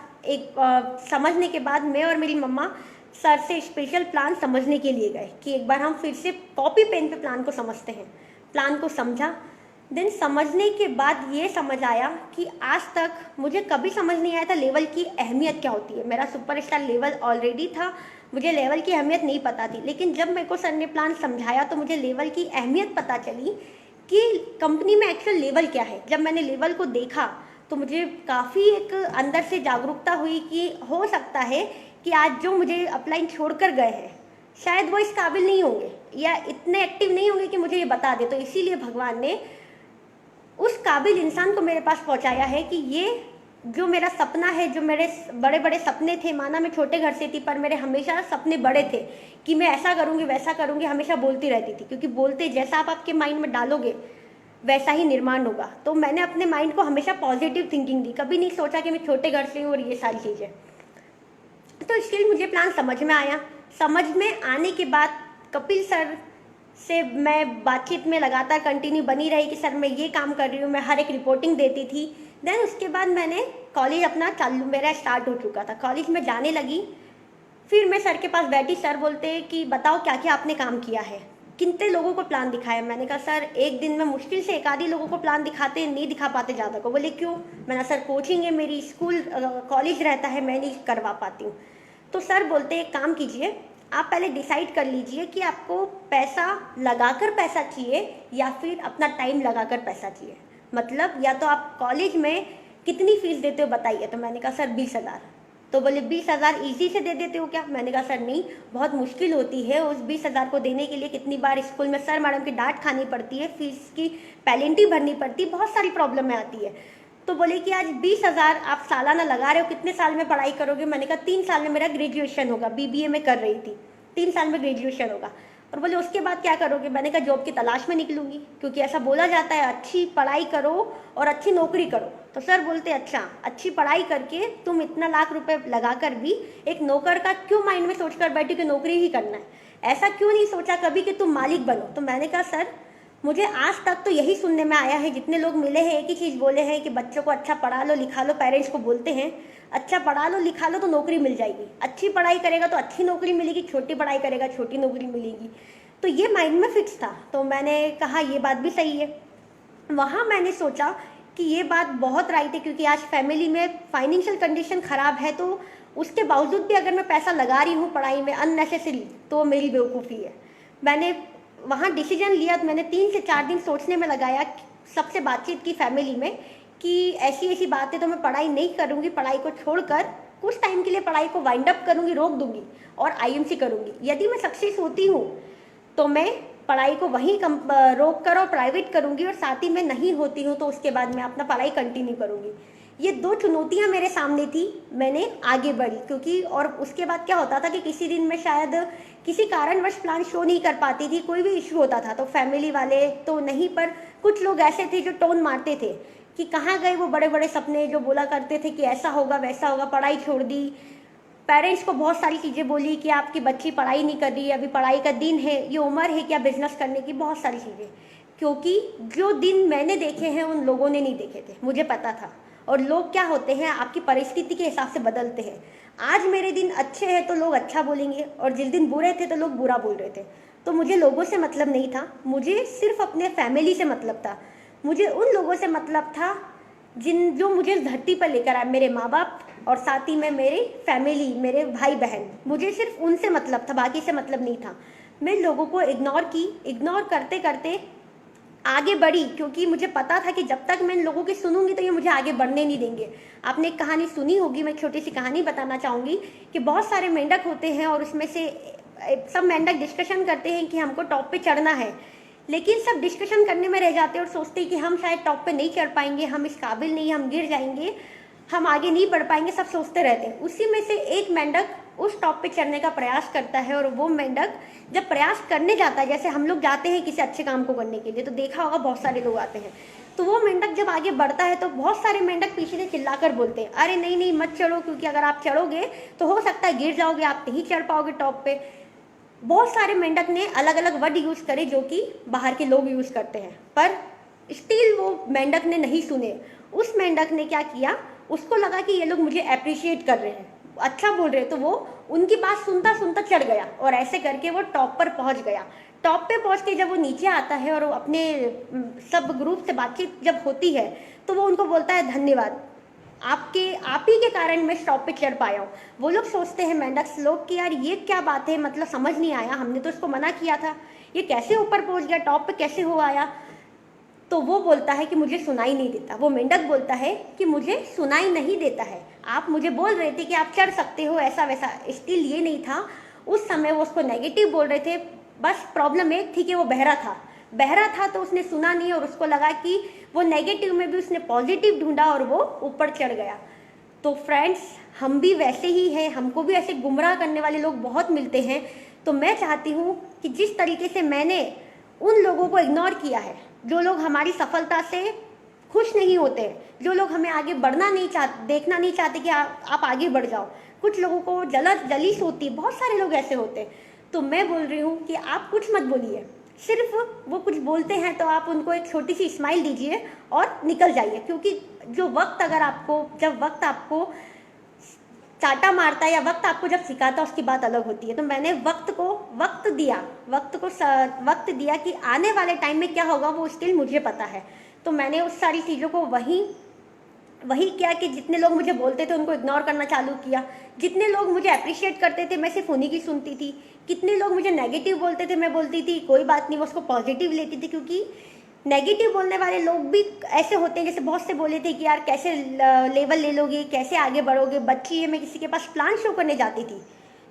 समझने के बाद मैं और मेरी मम्मा सर से स्पेशल प्लान समझने के लिए गए कि एक बार हम फिर से कॉपी पेन पे प्लान को समझते हैं। प्लान को समझा। देन समझने के बाद ये समझ आया कि आज तक मुझे कभी समझ नहीं आया था लेवल की अहमियत क्या होती है। मेरा सुपरस्टार लेवल ऑलरेडी था, मुझे लेवल की अहमियत नहीं पता थी, लेकिन जब मेरे को सर ने प्लान समझाया तो मुझे लेवल की अहमियत पता चली कि कंपनी में एक्चुअल लेवल क्या है। जब मैंने लेवल को देखा तो मुझे काफ़ी एक अंदर से जागरूकता हुई कि हो सकता है कि आज जो मुझे अपलाइन छोड़कर गए हैं शायद वो इस काबिल नहीं होंगे या इतने एक्टिव नहीं होंगे कि मुझे ये बता दे। तो इसीलिए भगवान ने उस काबिल इंसान को मेरे पास पहुंचाया है कि ये जो मेरा सपना है, जो मेरे बड़े बड़े सपने थे, माना मैं छोटे घर से थी पर मेरे हमेशा सपने बड़े थे कि मैं ऐसा करूँगी वैसा करूँगी, हमेशा बोलती रहती थी, क्योंकि बोलते जैसा आप आपके माइंड में डालोगे वैसा ही निर्माण होगा। तो मैंने अपने माइंड को हमेशा पॉजिटिव थिंकिंग दी, कभी नहीं सोचा कि मैं छोटे घर से हूँ और ये सारी चीज़ें। तो इसलिए मुझे प्लान समझ में आया। समझ में आने के बाद कपिल सर से मैं बातचीत में लगातार कंटिन्यू बनी रही कि सर मैं ये काम कर रही हूँ, मैं हर एक रिपोर्टिंग देती थी। देन उसके बाद मैंने कॉलेज अपना चालू, मेरा स्टार्ट हो चुका था, कॉलेज में जाने लगी। फिर मैं सर के पास बैठी, सर बोलते कि बताओ क्या क्या आपने काम किया है, कितने लोगों को प्लान दिखाया। मैंने कहा सर एक दिन में मुश्किल से एक आधी लोगों को प्लान दिखाते हैं, नहीं दिखा पाते ज़्यादा को। बोले क्यों? मैंने सर कोचिंग है मेरी, स्कूल कॉलेज रहता है, मैं नहीं करवा पाती हूँ। तो सर बोलते एक काम कीजिए, आप पहले डिसाइड कर लीजिए कि आपको पैसा लगाकर पैसा चाहिए या फिर अपना टाइम लगाकर पैसा चाहिए। मतलब या तो आप कॉलेज में कितनी फीस देते हो बताइए। तो मैंने कहा सर 20,000। तो बोले 20,000 ईजी से दे देते हो क्या? मैंने कहा सर नहीं, बहुत मुश्किल होती है। उस 20,000 को देने के लिए कितनी बार स्कूल में सर मैडम की डांट खानी पड़ती है, फीस की पेनल्टी भरनी पड़ती है, बहुत सारी प्रॉब्लम आती है। तो बोले कि आज 20,000 आप सालाना लगा रहे हो, कितने साल में पढ़ाई करोगे? मैंने कहा 3 साल में मेरा ग्रेजुएशन होगा, बीबीए में कर रही थी, 3 साल में ग्रेजुएशन होगा। और बोले उसके बाद क्या करोगे? मैंने कहा जॉब की तलाश में निकलूंगी, क्योंकि ऐसा बोला जाता है अच्छी पढ़ाई करो और अच्छी नौकरी करो। तो सर बोलते अच्छा, अच्छी पढ़ाई करके तुम इतना लाख रुपए लगाकर भी एक नौकर का क्यों माइंड में सोचकर बैठी कि नौकरी ही करना है? ऐसा क्यों नहीं सोचा कभी कि तुम मालिक बनो? तो मैंने कहा सर मुझे आज तक तो यही सुनने में आया है, जितने लोग मिले हैं एक ही चीज़ बोले हैं कि बच्चों को अच्छा पढ़ा लो लिखा लो। पेरेंट्स को बोलते हैं अच्छा पढ़ा लो लिखा लो तो नौकरी मिल जाएगी, अच्छी पढ़ाई करेगा तो अच्छी नौकरी मिलेगी, छोटी पढ़ाई करेगा छोटी नौकरी मिलेगी। तो ये माइंड में फिक्स था। तो मैंने कहा ये बात भी सही है। वहाँ मैंने सोचा कि ये बात बहुत राइट है, क्योंकि आज फैमिली में फाइनेंशियल कंडीशन ख़राब है, तो उसके बावजूद भी अगर मैं पैसा लगा रही हूँ पढ़ाई में अननेसेसरी, तो मेरी बेवकूफ़ी है। मैंने वहाँ डिसीजन लिया, तो मैंने 3 से 4 दिन सोचने में लगाया, सबसे बातचीत की फैमिली में कि ऐसी ऐसी बातें, तो मैं पढ़ाई नहीं करूँगी, पढ़ाई को छोड़कर कुछ टाइम के लिए पढ़ाई को वाइंड अप करूँगी, रोक दूँगी और आईएमसी करूँगी। यदि मैं सक्सेस होती हूँ तो मैं पढ़ाई को वहीं रोक कर और प्राइवेट करूँगी, और साथ ही मैं नहीं होती हूँ तो उसके बाद मैं अपना पढ़ाई कंटिन्यू करूँगी। ये 2 चुनौतियाँ मेरे सामने थी, मैंने आगे बढ़ी। क्योंकि और उसके बाद क्या होता था कि किसी दिन मैं शायद किसी कारणवश प्लान शो नहीं कर पाती थी, कोई भी इशू होता था, तो फैमिली वाले तो नहीं पर कुछ लोग ऐसे थे जो टोन मारते थे कि कहाँ गए वो बड़े बड़े सपने जो बोला करते थे कि ऐसा होगा वैसा होगा, पढ़ाई छोड़ दी। पेरेंट्स को बहुत सारी चीज़ें बोली कि आपकी बच्ची पढ़ाई नहीं कर रही है, अभी पढ़ाई का दिन है, ये उम्र है क्या बिजनेस करने की, बहुत सारी चीज़ें। क्योंकि जो दिन मैंने देखे हैं उन लोगों ने नहीं देखे थे, मुझे पता था। और लोग क्या होते हैं आपकी परिस्थिति के हिसाब से बदलते हैं। आज मेरे दिन अच्छे हैं तो लोग अच्छा बोलेंगे, और जिस दिन बुरे थे तो लोग बुरा बोल रहे थे। तो मुझे लोगों से मतलब नहीं था, मुझे सिर्फ अपने फैमिली से मतलब था। मुझे उन लोगों से मतलब था जो मुझे इस धरती पर लेकर आए, मेरे माँ बाप और साथ ही में मेरी फैमिली, मेरे भाई बहन, मुझे सिर्फ उनसे मतलब था, बाकी से मतलब नहीं था। मैं लोगों को इग्नोर करते करते आगे बढ़ी, क्योंकि मुझे पता था कि जब तक मैं इन लोगों की सुनूंगी तो ये मुझे आगे बढ़ने नहीं देंगे। आपने एक कहानी सुनी होगी, मैं छोटी सी कहानी बताना चाहूँगी कि बहुत सारे मेंढक होते हैं और उसमें से सब मेंढक डिस्कशन करते हैं कि हमको टॉप पे चढ़ना है, लेकिन सब डिस्कशन करने में रह जाते हैं और सोचते हैं कि हम शायद टॉप पे नहीं चढ़ पाएंगे, हम इस काबिल नहीं, हम गिर जाएंगे, हम आगे नहीं बढ़ पाएंगे, सब सोचते रहते हैं। उसी में से एक मेंढक उस टॉप पे चढ़ने का प्रयास करता है, और वो मेंढक जब प्रयास करने जाता है, जैसे हम लोग जाते हैं किसी अच्छे काम को करने के लिए, तो देखा होगा बहुत सारे लोग आते हैं, तो वो मेंढक जब आगे बढ़ता है तो बहुत सारे मेंढक पीछे से चिल्लाकर बोलते हैं अरे नहीं नहीं मत चढ़ो, क्योंकि अगर आप चढ़ोगे तो हो सकता है गिर जाओगे, आप नहीं चढ़ पाओगे टॉप पे। बहुत सारे मेंढक ने अलग अलग वर्ड यूज करे जो कि बाहर के लोग यूज करते हैं, पर स्टिल वो मेंढक ने नहीं सुने। उस मेंढक ने क्या किया, उसको लगा कि ये लोग मुझे अप्रिशिएट कर रहे हैं, अच्छा बोल रहे हैं, तो वो उनकी बात सुनता सुनता चढ़ गया, और ऐसे करके वो टॉप पर पहुंच गया। टॉप पे पहुंच के जब वो नीचे आता है और वो अपने सब ग्रुप से बातचीत जब होती है तो वो उनको बोलता है धन्यवाद, आप ही के कारण मैं टॉप पे चढ़ पाया हूँ। वो लोग सोचते हैं मेंढक लोग कि यार ये क्या बात है, मतलब समझ नहीं आया, हमने तो इसको मना किया था, ये कैसे ऊपर पहुंच गया, टॉप पे कैसे हो आया। तो वो बोलता है कि मुझे सुनाई नहीं देता, वो मेंढक बोलता है कि मुझे सुनाई नहीं देता है, आप मुझे बोल रहे थे कि आप चढ़ सकते हो ऐसा वैसा। स्टिल ये नहीं था, उस समय वो उसको नेगेटिव बोल रहे थे, बस प्रॉब्लम एक थी कि वो बहरा था। बहरा था तो उसने सुना नहीं और उसको लगा कि वो नेगेटिव में भी उसने पॉजिटिव ढूंढा और वो ऊपर चढ़ गया। तो फ्रेंड्स, हम भी वैसे ही हैं, हमको भी ऐसे गुमराह करने वाले लोग बहुत मिलते हैं। तो मैं चाहती हूँ कि जिस तरीके से मैंने उन लोगों को इग्नोर किया है जो लोग हमारी सफलता से खुश नहीं होते, जो लोग हमें आगे बढ़ना नहीं चाहते, देखना नहीं चाहते कि आप आगे बढ़ जाओ, कुछ लोगों को जलीस होती है, बहुत सारे लोग ऐसे होते हैं। तो मैं बोल रही हूँ कि आप कुछ मत बोलिए, सिर्फ वो कुछ बोलते हैं तो आप उनको एक छोटी सी स्माइल दीजिए और निकल जाइए। क्योंकि जो वक्त जब वक्त आपको चाटा मारता है या वक्त आपको जब सिखाता है उसकी बात अलग होती है। तो मैंने वक्त दिया कि आने वाले टाइम में क्या होगा वो स्टिल मुझे पता है। तो मैंने उस सारी चीज़ों को वही किया कि जितने लोग मुझे बोलते थे उनको इग्नोर करना चालू किया। जितने लोग मुझे अप्रिशिएट करते थे मैं सिर्फ उन्हीं की सुनती थी। कितने लोग मुझे नेगेटिव बोलते थे मैं बोलती थी कोई बात नहीं, वो उसको पॉजिटिव लेती थी। क्योंकि नेगेटिव बोलने वाले लोग भी ऐसे होते हैं, जैसे बहुत से बोले थे कि यार कैसे लेवल ले लोगे, कैसे आगे बढ़ोगे, बच्ची है। मैं किसी के पास प्लान शो करने जाती थी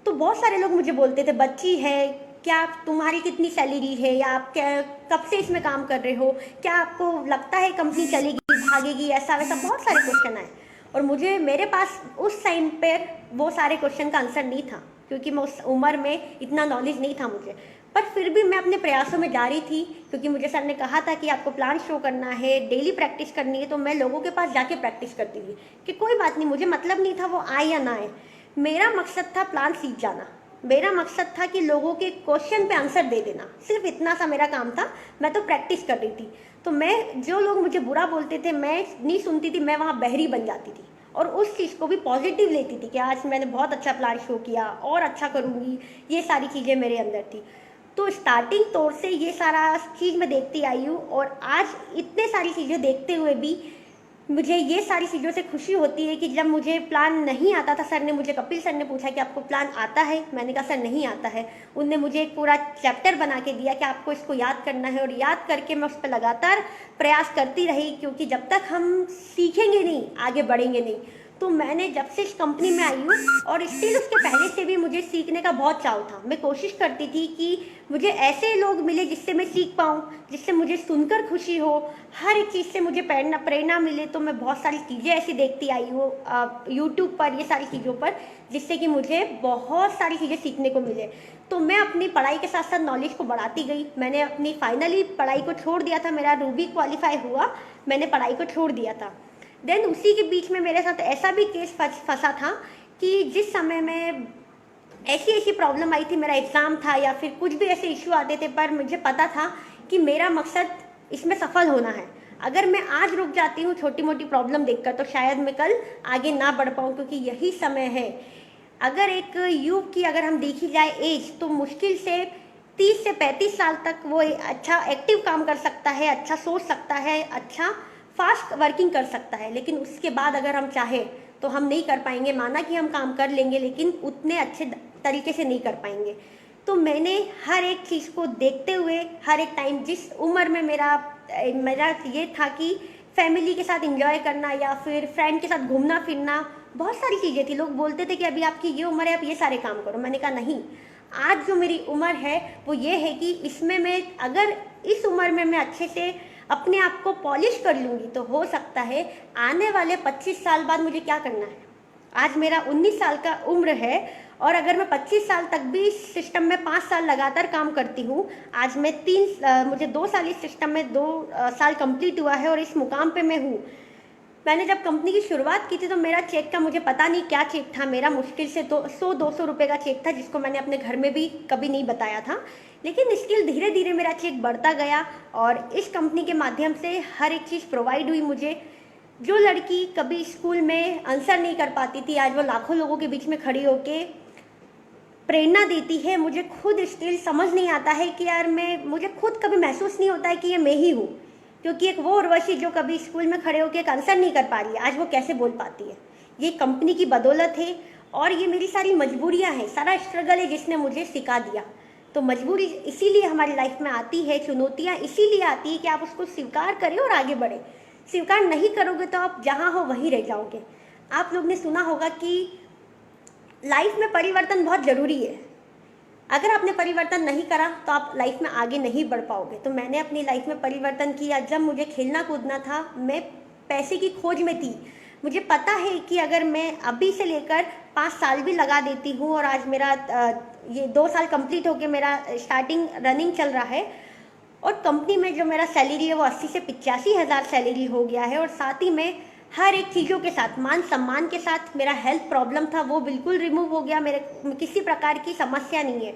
तो बहुत सारे लोग मुझे बोलते थे बच्ची है, क्या तुम्हारी कितनी सैलरी है, या आप क्या कब से इसमें काम कर रहे हो, क्या आपको लगता है कंपनी चलेगी, भागेगी, ऐसा वैसा बहुत सारे क्वेश्चन आए। और मेरे पास उस टाइम पर वो सारे क्वेश्चन का आंसर नहीं था, क्योंकि मैं उस उम्र में इतना नॉलेज नहीं था मुझे। पर फिर भी मैं अपने प्रयासों में जारी थी, क्योंकि मुझे सर ने कहा था कि आपको प्लान शो करना है, डेली प्रैक्टिस करनी है। तो मैं लोगों के पास जाके प्रैक्टिस करती थी कि कोई बात नहीं, मुझे मतलब नहीं था वो आए या ना आए। मेरा मकसद था प्लान सीख जाना, मेरा मकसद था कि लोगों के क्वेश्चन पे आंसर दे देना, सिर्फ इतना सा मेरा काम था। मैं तो प्रैक्टिस कर रही थी। तो मैं जो लोग मुझे बुरा बोलते थे मैं नहीं सुनती थी, मैं वहाँ बहरी बन जाती थी और उस चीज़ को भी पॉजिटिव लेती थी कि आज मैंने बहुत अच्छा प्लान शो किया और अच्छा करूँगी, ये सारी चीज़ें मेरे अंदर थी। तो स्टार्टिंग तौर से ये सारा चीज़ मैं देखती आई हूँ और आज इतने सारी चीज़ें देखते हुए भी मुझे ये सारी चीज़ों से खुशी होती है कि जब मुझे प्लान नहीं आता था, कपिल सर ने पूछा कि आपको प्लान आता है, मैंने कहा सर नहीं आता है। उनने मुझे एक पूरा चैप्टर बना के दिया कि आपको इसको याद करना है, और याद करके मैं उस पर लगातार प्रयास करती रही, क्योंकि जब तक हम सीखेंगे नहीं आगे बढ़ेंगे नहीं। तो मैंने जब से इस कंपनी में आई हूँ और स्टिल उसके पहले से भी मुझे सीखने का बहुत चाव था। मैं कोशिश करती थी कि मुझे ऐसे लोग मिले जिससे मैं सीख पाऊँ, जिससे मुझे सुनकर खुशी हो, हर एक चीज़ से मुझे प्रेरणा मिले। तो मैं बहुत सारी चीज़ें ऐसी देखती आई हूँ यूट्यूब पर, ये सारी चीज़ों पर, जिससे कि मुझे बहुत सारी चीज़ें सीखने को मिले। तो मैं अपनी पढ़ाई के साथ साथ नॉलेज को बढ़ाती गई। मैंने अपनी फाइनली पढ़ाई को छोड़ दिया था, मेरा रूबी क्वालिफाई हुआ, मैंने पढ़ाई को छोड़ दिया था। देन उसी के बीच में मेरे साथ ऐसा भी केस फंसा था कि जिस समय में ऐसी प्रॉब्लम आई थी, मेरा एग्ज़ाम था या फिर कुछ भी ऐसे इशू आते थे, पर मुझे पता था कि मेरा मकसद इसमें सफल होना है। अगर मैं आज रुक जाती हूँ छोटी मोटी प्रॉब्लम देखकर तो शायद मैं कल आगे ना बढ़ पाऊँ, क्योंकि यही समय है। अगर एक युग की अगर हम देखी जाए एज, तो मुश्किल से 30 से 35 साल तक वो अच्छा एक्टिव काम कर सकता है, अच्छा सोच सकता है, अच्छा फास्ट वर्किंग कर सकता है। लेकिन उसके बाद अगर हम चाहें तो हम नहीं कर पाएंगे। माना कि हम काम कर लेंगे लेकिन उतने अच्छे तरीके से नहीं कर पाएंगे। तो मैंने हर एक चीज़ को देखते हुए, हर एक टाइम जिस उम्र में मेरा ये था कि फैमिली के साथ एंजॉय करना या फिर फ्रेंड के साथ घूमना फिरना, बहुत सारी चीज़ें थी। लोग बोलते थे कि अभी आपकी ये उम्र है, आप ये सारे काम करो। मैंने कहा नहीं, आज जो मेरी उम्र है वो ये है कि इसमें मैं अगर इस उम्र में मैं अच्छे से अपने आप को पॉलिश कर लूँगी तो हो सकता है आने वाले 25 साल बाद मुझे क्या करना है। आज मेरा 19 साल का उम्र है और अगर मैं 25 साल तक भी इस सिस्टम में 5 साल लगातार काम करती हूँ, आज मैं मुझे 2 साल इस सिस्टम में 2 साल कंप्लीट हुआ है और इस मुकाम पे मैं हूँ। मैंने जब कंपनी की शुरुआत की थी तो मेरा चेक का मुझे पता नहीं क्या चेक था, मेरा मुश्किल से 100-200 रुपये का चेक था, जिसको मैंने अपने घर में भी कभी नहीं बताया था। लेकिन स्किल धीरे धीरे मेरा चेक बढ़ता गया और इस कंपनी के माध्यम से हर एक चीज़ प्रोवाइड हुई मुझे। जो लड़की कभी स्कूल में आंसर नहीं कर पाती थी, आज वो लाखों लोगों के बीच में खड़ी होके प्रेरणा देती है। मुझे खुद स्टिल समझ नहीं आता है कि यार मुझे खुद कभी महसूस नहीं होता है कि ये मैं ही हूँ, क्योंकि एक वो उर्वशी जो कभी स्कूल में खड़े होकर एक आंसर नहीं कर पा रही है, आज वो कैसे बोल पाती है। ये कंपनी की बदौलत है और ये मेरी सारी मजबूरियां हैं, सारा स्ट्रगल है जिसने मुझे सिखा दिया। तो मजबूरी इसीलिए हमारी लाइफ में आती है, चुनौतियां इसीलिए आती है कि आप उसको स्वीकार करें और आगे बढ़े। स्वीकार नहीं करोगे तो आप जहाँ हो वहीं रह जाओगे। आप लोग ने सुना होगा कि लाइफ में परिवर्तन बहुत ज़रूरी है। अगर आपने परिवर्तन नहीं करा तो आप लाइफ में आगे नहीं बढ़ पाओगे। तो मैंने अपनी लाइफ में परिवर्तन किया। जब मुझे खेलना कूदना था, मैं पैसे की खोज में थी। मुझे पता है कि अगर मैं अभी से लेकर 5 साल भी लगा देती हूँ, और आज मेरा ये 2 साल कंप्लीट होके मेरा स्टार्टिंग रनिंग चल रहा है, और कंपनी में जो मेरा सैलरी है वो 80 से 85 हज़ार सैलरी हो गया है। और साथ ही में हर एक चीज़ों के साथ, मान सम्मान के साथ, मेरा हेल्थ प्रॉब्लम था वो बिल्कुल रिमूव हो गया। मेरे किसी प्रकार की समस्या नहीं है।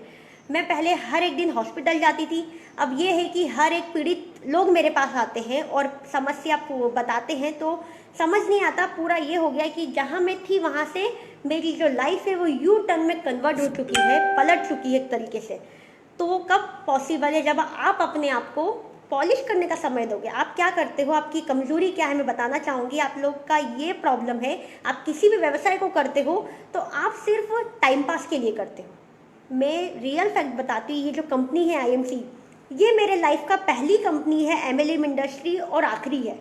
मैं पहले हर एक दिन हॉस्पिटल जाती थी, अब ये है कि हर एक पीड़ित लोग मेरे पास आते हैं और समस्या बताते हैं, तो समझ नहीं आता। पूरा ये हो गया कि जहाँ मैं थी वहाँ से मेरी जो लाइफ है वो यू टर्न में कन्वर्ट हो चुकी है, पलट चुकी है एक तरीके से। तो वो कब पॉसिबल है? जब आप अपने आप को पॉलिश करने का समय दोगे। आप क्या करते हो, आपकी कमजोरी क्या है, मैं बताना चाहूँगी। आप लोग का ये प्रॉब्लम है, आप किसी भी व्यवसाय को करते हो तो आप सिर्फ टाइम पास के लिए करते हो। मैं रियल फैक्ट बताती हूँ, ये जो कंपनी है आईएमसी, ये मेरे लाइफ का पहली कंपनी है एमएलएम इंडस्ट्री, और आखिरी है।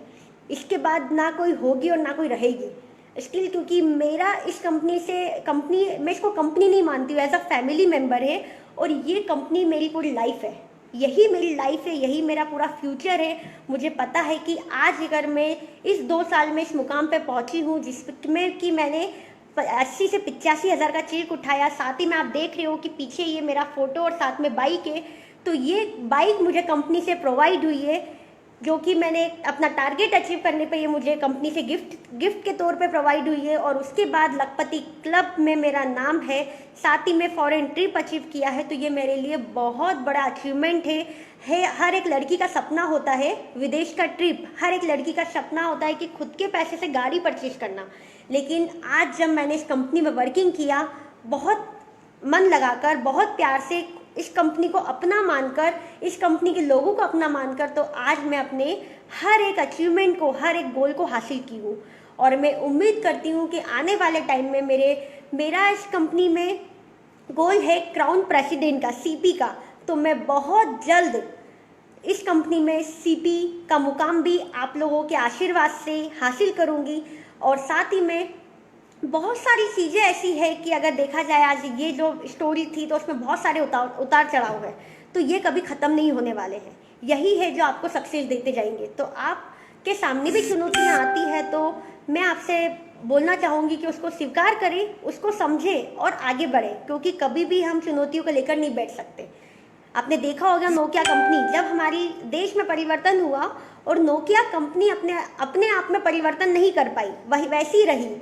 इसके बाद ना कोई होगी और ना कोई रहेगी स्टिल, क्योंकि मेरा इस कंपनी मैं इसको कंपनी नहीं मानती हूँ, एज अ फैमिली मेम्बर है। और ये कंपनी मेरी पूरी लाइफ है, यही मेरी लाइफ है, यही मेरा पूरा फ्यूचर है। मुझे पता है कि आज अगर मैं इस 2 साल में इस मुकाम पे पहुंची हूँ जिसमें कि मैंने 80 से 85 हज़ार का चेक उठाया। साथ ही में आप देख रहे हो कि पीछे ये मेरा फोटो और साथ में बाइक है, तो ये बाइक मुझे कंपनी से प्रोवाइड हुई है, जो कि मैंने अपना टारगेट अचीव करने पे ये मुझे कंपनी से गिफ्ट के तौर पे प्रोवाइड हुई है। और उसके बाद लखपति क्लब में मेरा नाम है, साथ ही में फॉरेन ट्रिप अचीव किया है। तो ये मेरे लिए बहुत बड़ा अचीवमेंट है। हर एक लड़की का सपना होता है विदेश का ट्रिप, हर एक लड़की का सपना होता है कि खुद के पैसे से गाड़ी परचेज करना। लेकिन आज जब मैंने इस कंपनी में वर्किंग किया, बहुत मन लगाकर, बहुत प्यार से इस कंपनी को अपना मानकर, इस कंपनी के लोगों को अपना मानकर, तो आज मैं अपने हर एक अचीवमेंट को, हर एक गोल को हासिल की हूँ। और मैं उम्मीद करती हूँ कि आने वाले टाइम में मेरा इस कंपनी में गोल है क्राउन प्रेसिडेंट का, सीपी का। तो मैं बहुत जल्द इस कंपनी में सीपी का मुकाम भी आप लोगों के आशीर्वाद से हासिल करूँगी। और साथ ही में बहुत सारी चीज़ें ऐसी है कि अगर देखा जाए, आज ये जो स्टोरी थी तो उसमें बहुत सारे उतार चढ़ाव है, तो ये कभी ख़त्म नहीं होने वाले हैं। यही है जो आपको सक्सेस देते जाएंगे। तो आपके सामने भी चुनौतियाँ आती है, तो मैं आपसे बोलना चाहूँगी कि उसको स्वीकार करें, उसको समझें और आगे बढ़ें, क्योंकि कभी भी हम चुनौतियों को लेकर नहीं बैठ सकते। आपने देखा होगा नोकिया कंपनी, जब हमारी देश में परिवर्तन हुआ और नोकिया कंपनी अपने आप में परिवर्तन नहीं कर पाई, वही वैसी रही,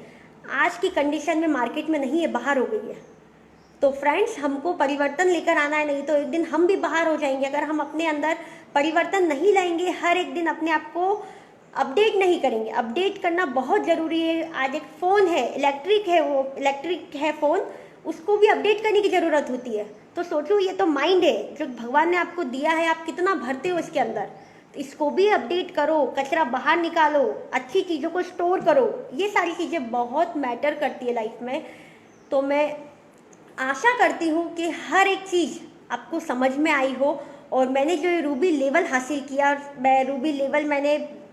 आज की कंडीशन में मार्केट में नहीं है, बाहर हो गई है। तो फ्रेंड्स, हमको परिवर्तन लेकर आना है, नहीं तो एक दिन हम भी बाहर हो जाएंगे। अगर हम अपने अंदर परिवर्तन नहीं लाएंगे, हर एक दिन अपने आप को अपडेट नहीं करेंगे। अपडेट करना बहुत ज़रूरी है। आज एक फ़ोन है, इलेक्ट्रिक है फ़ोन, उसको भी अपडेट करने की ज़रूरत होती है। तो सोचो, ये तो माइंड है जो भगवान ने आपको दिया है, आप कितना भरते हो इसके अंदर। इसको भी अपडेट करो, कचरा बाहर निकालो, अच्छी चीज़ों को स्टोर करो। ये सारी चीज़ें बहुत मैटर करती है लाइफ में। तो मैं आशा करती हूँ कि हर एक चीज़ आपको समझ में आई हो। और मैंने जो रूबी लेवल हासिल किया, मैं रूबी लेवल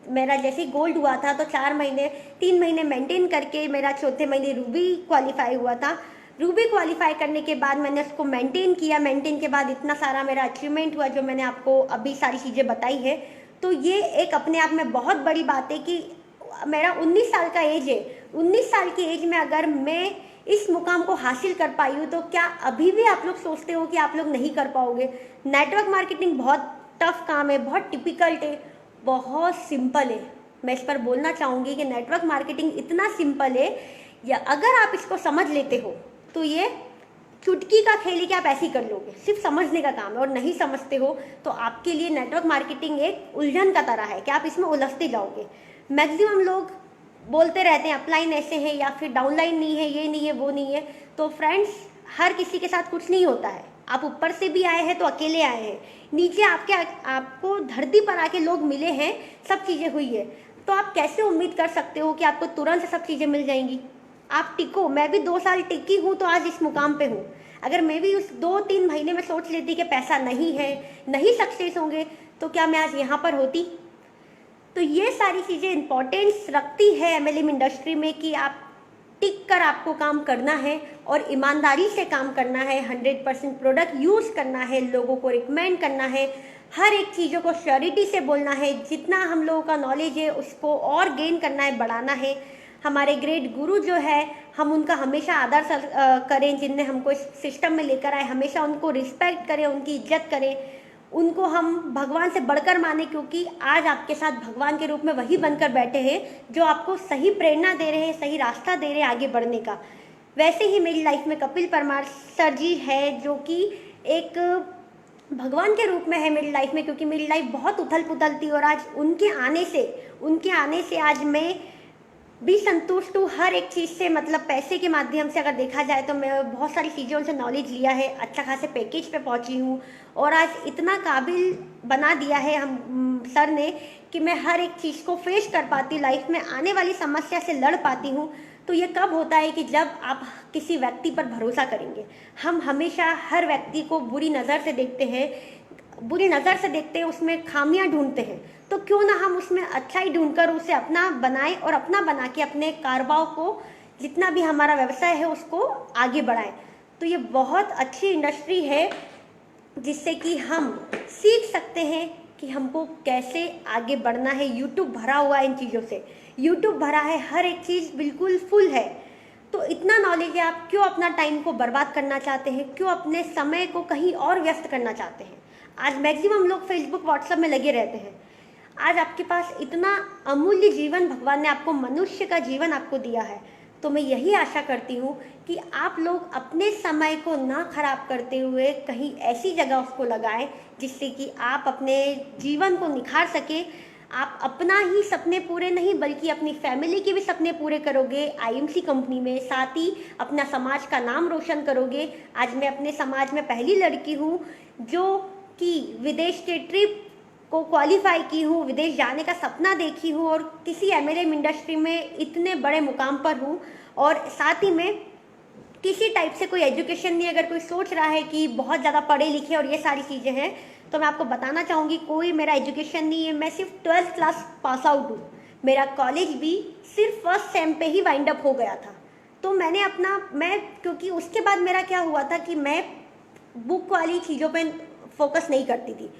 मेरा जैसे गोल्ड हुआ था तो 3 महीने मेंटेन करके मेरा चौथे महीने रूबी क्वालिफाई हुआ था। रूबी क्वालिफाई करने के बाद मैंने उसको मेंटेन किया। मेंटेन के बाद इतना सारा मेरा अचीवमेंट हुआ जो मैंने आपको अभी सारी चीज़ें बताई है। तो ये एक अपने आप में बहुत बड़ी बात है कि मेरा 19 साल का एज है। 19 साल की एज में अगर मैं इस मुकाम को हासिल कर पाई हूँ, तो क्या अभी भी आप लोग सोचते हो कि आप लोग नहीं कर पाओगे? नेटवर्क मार्केटिंग बहुत टफ काम है, बहुत टिपिकल्ट है, बहुत सिंपल है। मैं इस पर बोलना चाहूँगी कि नेटवर्क मार्केटिंग इतना सिंपल है, या अगर आप इसको समझ लेते हो तो ये चुटकी का खेल है कि आप ऐसे ही कर लोगे। सिर्फ समझने का काम है। और नहीं समझते हो तो आपके लिए नेटवर्क मार्केटिंग एक उलझन का तरह है कि आप इसमें उलझते जाओगे। मैक्सिमम लोग बोलते रहते हैं अपलाइन ऐसे है, या फिर डाउनलाइन नहीं है, ये नहीं है, वो नहीं है। तो फ्रेंड्स, हर किसी के साथ कुछ नहीं होता है। आप ऊपर से भी आए हैं तो अकेले आए हैं, नीचे आपको धरती पर आके लोग मिले हैं, सब चीज़ें हुई है। तो आप कैसे उम्मीद कर सकते हो कि आपको तुरंत सब चीज़ें मिल जाएंगी? आप टिको। मैं भी 2 साल टिकी हूँ तो आज इस मुकाम पे हूँ। अगर मैं भी उस 2-3 महीने में सोच लेती कि पैसा नहीं है, नहीं सक्सेस होंगे, तो क्या मैं आज यहाँ पर होती? तो ये सारी चीज़ें इंपॉर्टेंस रखती है एमएलएम इंडस्ट्री में कि आप टिक कर आपको काम करना है और ईमानदारी से काम करना है, 100% प्रोडक्ट यूज़ करना है, लोगों को रिकमेंड करना है, हर एक चीज़ों को श्योरिटी से बोलना है, जितना हम लोगों का नॉलेज है उसको और गेन करना है, बढ़ाना है। हमारे ग्रेट गुरु जो है, हम उनका हमेशा आदर करें, जिनने हमको इस सिस्टम में लेकर आए, हमेशा उनको रिस्पेक्ट करें, उनकी इज्जत करें, उनको हम भगवान से बढ़कर माने, क्योंकि आज आपके साथ भगवान के रूप में वही बनकर बैठे हैं जो आपको सही प्रेरणा दे रहे हैं, सही रास्ता दे रहे हैं आगे बढ़ने का। वैसे ही मेरी लाइफ में कपिल परमार सर जी है, जो कि एक भगवान के रूप में है मेरी लाइफ में, क्योंकि मेरी लाइफ बहुत उथल पुथल थी और आज उनके आने से आज मैं भी संतुष्ट हूँ हर एक चीज़ से। मतलब पैसे के माध्यम से अगर देखा जाए तो मैं बहुत सारी चीज़ों से नॉलेज लिया है, अच्छा खासे पैकेज पे पहुँची हूँ और आज इतना काबिल बना दिया है हम सर ने कि मैं हर एक चीज़ को फेस कर पाती, लाइफ में आने वाली समस्या से लड़ पाती हूँ। तो ये कब होता है कि जब आप किसी व्यक्ति पर भरोसा करेंगे। हम हमेशा हर व्यक्ति को बुरी नज़र से देखते हैं, उसमें खामियां ढूंढते हैं, तो क्यों ना हम उसमें अच्छाई ढूंढकर उसे अपना बनाएं और अपना बना के अपने कारोबार को, जितना भी हमारा व्यवसाय है उसको आगे बढ़ाएं। तो ये बहुत अच्छी इंडस्ट्री है जिससे कि हम सीख सकते हैं कि हमको कैसे आगे बढ़ना है। यूट्यूब भरा हुआ है इन चीज़ों से, यूट्यूब भरा है, हर एक चीज़ बिल्कुल फुल है। तो इतना नॉलेज है, आप क्यों अपना टाइम को बर्बाद करना चाहते हैं, क्यों अपने समय को कहीं और व्यस्त करना चाहते हैं। आज मैक्सिमम लोग फेसबुक व्हाट्सएप में लगे रहते हैं। आज आपके पास इतना अमूल्य जीवन भगवान ने आपको, मनुष्य का जीवन आपको दिया है, तो मैं यही आशा करती हूँ कि आप लोग अपने समय को ना खराब करते हुए कहीं ऐसी जगह उसको लगाएं जिससे कि आप अपने जीवन को निखार सके। आप अपना ही सपने पूरे नहीं बल्कि अपनी फैमिली के भी सपने पूरे करोगे आईएमसी कंपनी में, साथ ही अपना समाज का नाम रोशन करोगे। आज मैं अपने समाज में पहली लड़की हूँ जो कि विदेश के ट्रिप को क्वालिफाई की हूँ, विदेश जाने का सपना देखी हूँ और किसी एमएलएम इंडस्ट्री में इतने बड़े मुकाम पर हूँ। और साथ ही में किसी टाइप से कोई एजुकेशन नहीं, अगर कोई सोच रहा है कि बहुत ज़्यादा पढ़े लिखे और ये सारी चीज़ें हैं, तो मैं आपको बताना चाहूँगी कोई मेरा एजुकेशन नहीं है। मैं सिर्फ 12th क्लास पास आउट हूँ। मेरा कॉलेज भी सिर्फ फर्स्ट सेम पे ही वाइंड अप हो गया था। तो मैं क्योंकि उसके बाद मेरा क्या हुआ था कि मैं बुक वाली चीज़ों पे फोकस नहीं करती थी।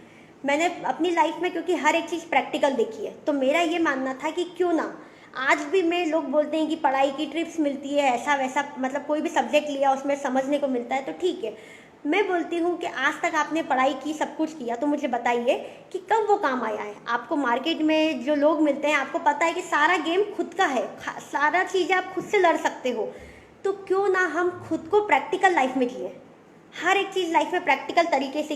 मैंने अपनी लाइफ में क्योंकि हर एक चीज़ प्रैक्टिकल देखी है, तो मेरा ये मानना था कि क्यों ना, आज भी मैं, लोग बोलते हैं कि पढ़ाई की ट्रिप्स मिलती है, ऐसा वैसा, मतलब कोई भी सब्जेक्ट लिया उसमें समझने को मिलता है, तो ठीक है। मैं बोलती हूँ कि आज तक आपने पढ़ाई की, सब कुछ किया, तो मुझे बताइए कि कब वो काम आया है। आपको मार्केट में जो लोग मिलते हैं, आपको पता है कि सारा गेम खुद का है, सारा चीज़ें आप खुद से लड़ सकते हो, तो क्यों ना हम खुद को प्रैक्टिकल लाइफ में जिए, हर एक चीज़ लाइफ में प्रैक्टिकल तरीके से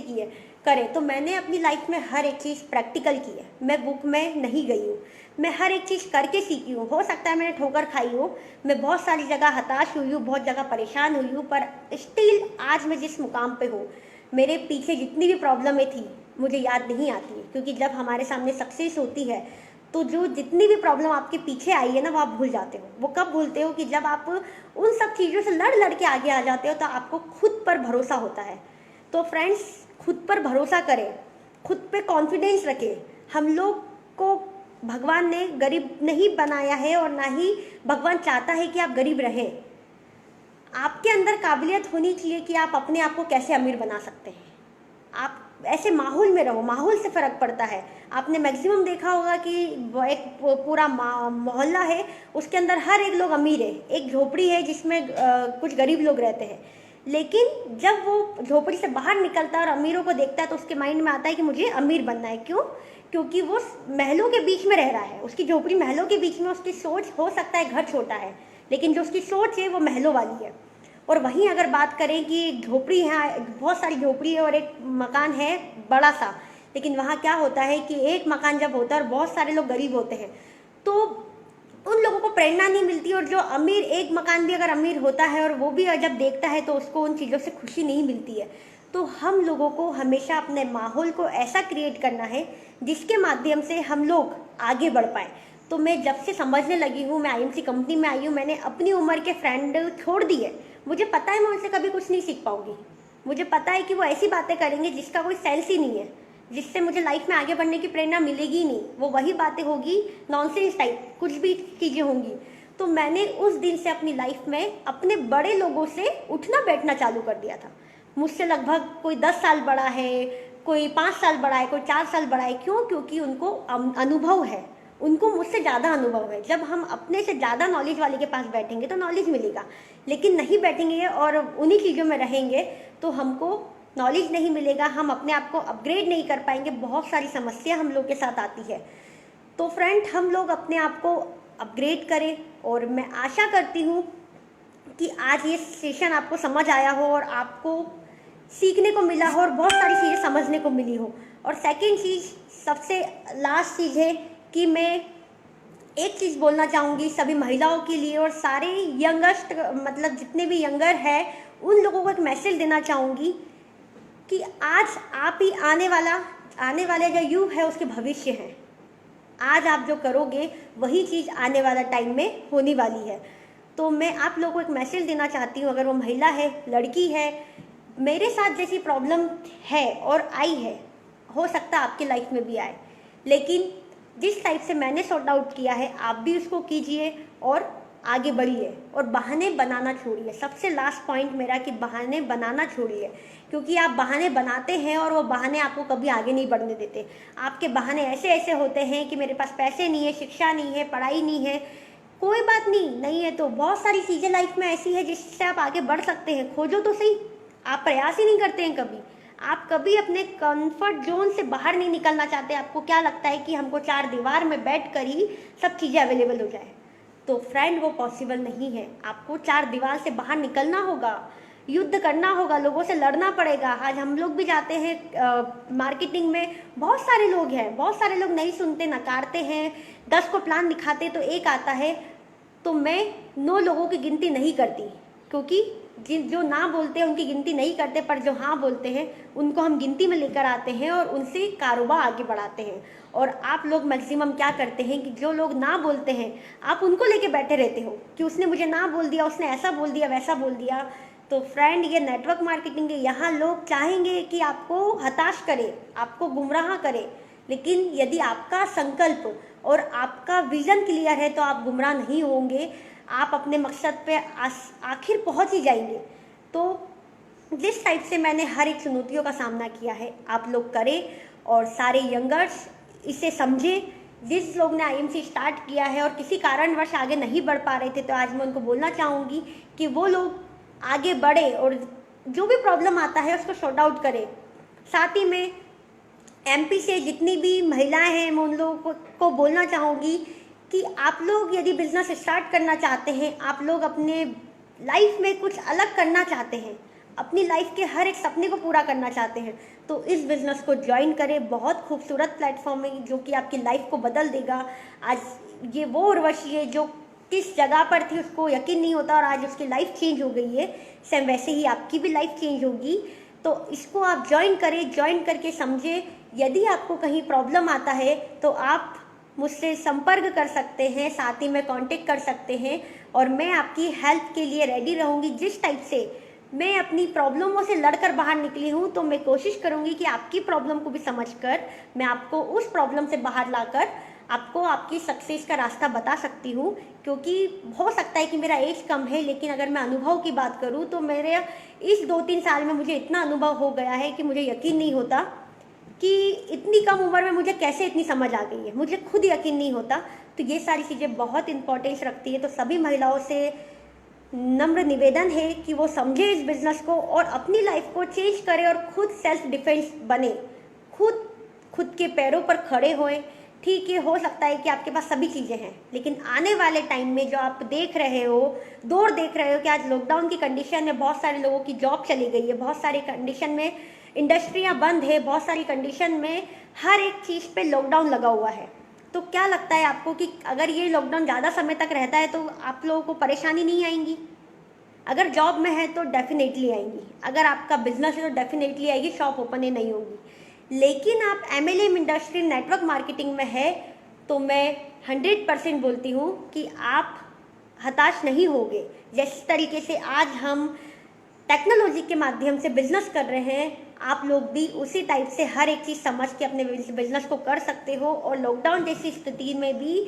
करें। तो मैंने अपनी लाइफ में हर एक चीज़ प्रैक्टिकल की है। मैं बुक में नहीं गई हूँ, मैं हर एक चीज़ करके सीखी हूँ। हो सकता है मैंने ठोकर खाई हो, मैं बहुत सारी जगह हताश हुई हूँ, बहुत जगह परेशान हुई हूँ, पर स्टिल आज मैं जिस मुकाम पे हूँ, मेरे पीछे जितनी भी प्रॉब्लमें थी मुझे याद नहीं आती है, क्योंकि जब हमारे सामने सक्सेस होती है तो जो जितनी भी प्रॉब्लम आपके पीछे आई है ना, वो आप भूल जाते हो। वो कब भूलते हो कि जब आप उन सब चीज़ों से लड़ के आगे आ जाते हो, तो आपको खुद पर भरोसा होता है। तो फ्रेंड्स, खुद पर भरोसा करें, खुद पे कॉन्फिडेंस रखें। हम लोग को भगवान ने गरीब नहीं बनाया है और ना ही भगवान चाहता है कि आप गरीब रहें। आपके अंदर काबिलियत होनी चाहिए कि आप अपने आप को कैसे अमीर बना सकते हैं। आप ऐसे माहौल में रहो, माहौल से फ़र्क पड़ता है। आपने मैक्सिमम देखा होगा कि एक पूरा मोहल्ला है, उसके अंदर हर एक लोग अमीर है, एक झोपड़ी है जिसमें कुछ गरीब लोग रहते हैं, लेकिन जब वो झोपड़ी से बाहर निकलता है और अमीरों को देखता है तो उसके माइंड में आता है कि मुझे अमीर बनना है। क्यों? क्योंकि वो महलों के बीच में रह रहा है, उसकी झोपड़ी महलों के बीच में, उसकी सोच, हो सकता है घर छोटा है लेकिन जो उसकी सोच है वो महलों वाली है। और वहीं अगर बात करें कि झोपड़ी है, बहुत सारी झोपड़ी है और एक मकान है बड़ा सा, लेकिन वहाँ क्या होता है कि एक मकान जब होता है और बहुत सारे लोग गरीब होते हैं, तो उन लोगों को प्रेरणा नहीं मिलती। और जो अमीर, एक मकान भी अगर अमीर होता है और वो भी जब देखता है तो उसको उन चीज़ों से खुशी नहीं मिलती है। तो हम लोगों को हमेशा अपने माहौल को ऐसा क्रिएट करना है जिसके माध्यम से हम लोग आगे बढ़ पाएँ। तो मैं जब से समझने लगी हूँ, मैं आईएमसी कंपनी में आई हूँ, मैंने अपनी उम्र के फ्रेंड छोड़ दिए। मुझे पता है मैं उनसे कभी कुछ नहीं सीख पाऊंगी, मुझे पता है कि वो ऐसी बातें करेंगे जिसका कोई सेंस ही नहीं है, जिससे मुझे लाइफ में आगे बढ़ने की प्रेरणा मिलेगी ही नहीं। वो वही बातें होगी, नॉनसेंस टाइप कुछ भी चीज़ें होंगी। तो मैंने उस दिन से अपनी लाइफ में अपने बड़े लोगों से उठना बैठना चालू कर दिया था। मुझसे लगभग कोई 10 साल बड़ा है, कोई 5 साल बड़ा है, कोई 4 साल बड़ा है। क्यों? क्योंकि उनको अनुभव है, उनको मुझसे ज़्यादा अनुभव है। जब हम अपने से ज़्यादा नॉलेज वाले के पास बैठेंगे तो नॉलेज मिलेगा, लेकिन नहीं बैठेंगे और उन्हीं चीज़ों में रहेंगे तो हमको नॉलेज नहीं मिलेगा, हम अपने आप को अपग्रेड नहीं कर पाएंगे। बहुत सारी समस्या हम लोग के साथ आती है। तो फ्रेंड, हम लोग अपने आप को अपग्रेड करें, और मैं आशा करती हूँ कि आज ये सेशन आपको समझ आया हो और आपको सीखने को मिला हो और बहुत सारी चीज़ें समझने को मिली हो। और सेकंड चीज़, सबसे लास्ट चीज़ है कि मैं एक चीज़ बोलना चाहूँगी सभी महिलाओं के लिए और सारे यंगस्ट, मतलब जितने भी यंगर है उन लोगों को एक मैसेज देना चाहूँगी कि आज आप ही आने वाले जो युग है उसके भविष्य हैं। आज आप जो करोगे वही चीज़ आने वाला टाइम में होने वाली है। तो मैं आप लोगों को एक मैसेज देना चाहती हूँ, अगर वो महिला है, लड़की है, मेरे साथ जैसी प्रॉब्लम है और आई है, हो सकता है आपकी लाइफ में भी आए, लेकिन जिस टाइप से मैंने सॉर्ट आउट किया है आप भी उसको कीजिए और आगे बढ़िए और बहाने बनाना छोड़िए। सबसे लास्ट पॉइंट मेरा कि बहाने बनाना छोड़िए, क्योंकि आप बहाने बनाते हैं और वो बहाने आपको कभी आगे नहीं बढ़ने देते। आपके बहाने ऐसे ऐसे होते हैं कि मेरे पास पैसे नहीं है, शिक्षा नहीं है, पढ़ाई नहीं है। कोई बात नहीं है तो बहुत सारी चीज़ें लाइफ में ऐसी है जिससे आप आगे बढ़ सकते हैं। खोजो तो सही, आप प्रयास ही नहीं करते हैं कभी। आप कभी अपने कंफर्ट जोन से बाहर नहीं निकलना चाहते। आपको क्या लगता है कि हमको 4 दीवार में बैठ कर ही सब चीज़ें अवेलेबल हो जाए। तो फ्रेंड, वो पॉसिबल नहीं है। आपको 4 दीवार से बाहर निकलना होगा, युद्ध करना होगा, लोगों से लड़ना पड़ेगा। आज हम लोग भी जाते हैं मार्केटिंग में, बहुत सारे लोग हैं, बहुत सारे लोग नहीं सुनते, नकारते हैं। 10 को प्लान दिखाते तो एक आता है। तो मैं 9 लोगों की गिनती नहीं करती, क्योंकि जो ना बोलते हैं उनकी गिनती नहीं करते, पर जो हाँ बोलते हैं उनको हम गिनती में लेकर आते हैं और उनसे कारोबार आगे बढ़ाते हैं। और आप लोग मैक्सिमम क्या करते हैं कि जो लोग ना बोलते हैं आप उनको लेके बैठे रहते हो कि उसने मुझे ना बोल दिया, उसने ऐसा बोल दिया, वैसा बोल दिया। तो फ्रेंड, ये नेटवर्क मार्केटिंग है, यहाँ लोग चाहेंगे कि आपको हताश करे, आपको गुमराह करे, लेकिन यदि आपका संकल्प और आपका विजन क्लियर है तो आप गुमराह नहीं होंगे। आप अपने मकसद पे आखिर पहुंच ही जाएंगे। तो जिस टाइप से मैंने हर एक चुनौतियों का सामना किया है आप लोग करें, और सारे यंगर्स इसे समझें। जिस लोग ने आईएमसी स्टार्ट किया है और किसी कारणवश आगे नहीं बढ़ पा रहे थे, तो आज मैं उनको बोलना चाहूँगी कि वो लोग आगे बढ़े और जो भी प्रॉब्लम आता है उसको सॉर्ट आउट करें। साथ ही में एमपी से जितनी भी महिलाएं हैं मैं उन लोगों को बोलना चाहूँगी कि आप लोग यदि बिजनेस स्टार्ट करना चाहते हैं, आप लोग अपने लाइफ में कुछ अलग करना चाहते हैं, अपनी लाइफ के हर एक सपने को पूरा करना चाहते हैं, तो इस बिज़नेस को ज्वाइन करें। बहुत खूबसूरत प्लेटफॉर्म है जो कि आपकी लाइफ को बदल देगा। आज ये वो उर्वशी है जो किस जगह पर थी उसको यकीन नहीं होता और आज उसकी लाइफ चेंज हो गई है। सेम वैसे ही आपकी भी लाइफ चेंज होगी। तो इसको आप ज्वाइन करें, ज्वाइन करके समझें। यदि आपको कहीं प्रॉब्लम आता है तो आप मुझसे संपर्क कर सकते हैं, साथ ही में कांटेक्ट कर सकते हैं और मैं आपकी हेल्प के लिए रेडी रहूँगी। जिस टाइप से मैं अपनी प्रॉब्लमों से लड़कर बाहर निकली हूँ, तो मैं कोशिश करूँगी कि आपकी प्रॉब्लम को भी समझकर मैं आपको उस प्रॉब्लम से बाहर लाकर आपको आपकी सक्सेस का रास्ता बता सकती हूँ। क्योंकि हो सकता है कि मेरा एज कम है, लेकिन अगर मैं अनुभव की बात करूँ तो मेरे इस 2-3 साल में मुझे इतना अनुभव हो गया है कि मुझे यकीन नहीं होता कि इतनी कम उम्र में मुझे कैसे इतनी समझ आ गई है, मुझे खुद यकीन नहीं होता। तो ये सारी चीज़ें बहुत इंपॉर्टेंस रखती है। तो सभी महिलाओं से नम्र निवेदन है कि वो समझे इस बिज़नेस को और अपनी लाइफ को चेंज करें और खुद सेल्फ डिफेंस बने, खुद के पैरों पर खड़े होएं। ठीक है, हो सकता है कि आपके पास सभी चीज़ें हैं, लेकिन आने वाले टाइम में जो आप देख रहे हो, दौर देख रहे हो कि आज लॉकडाउन की कंडीशन में बहुत सारे लोगों की जॉब चली गई है, बहुत सारी कंडीशन में इंडस्ट्रियां बंद है, बहुत सारी कंडीशन में हर एक चीज़ पे लॉकडाउन लगा हुआ है। तो क्या लगता है आपको कि अगर ये लॉकडाउन ज़्यादा समय तक रहता है तो आप लोगों को परेशानी नहीं आएंगी? अगर जॉब में है तो डेफिनेटली आएंगी, अगर आपका बिजनेस है तो डेफिनेटली आएगी, शॉप ओपन ही नहीं होगी। लेकिन आप MLM इंडस्ट्री नेटवर्क मार्केटिंग में है तो मैं 100% बोलती हूँ कि आप हताश नहीं होगे। जिस तरीके से आज हम टेक्नोलॉजी के माध्यम से बिजनेस कर रहे हैं, आप लोग भी उसी टाइप से हर एक चीज़ समझ के अपने बिजनेस को कर सकते हो और लॉकडाउन जैसी स्थिति में भी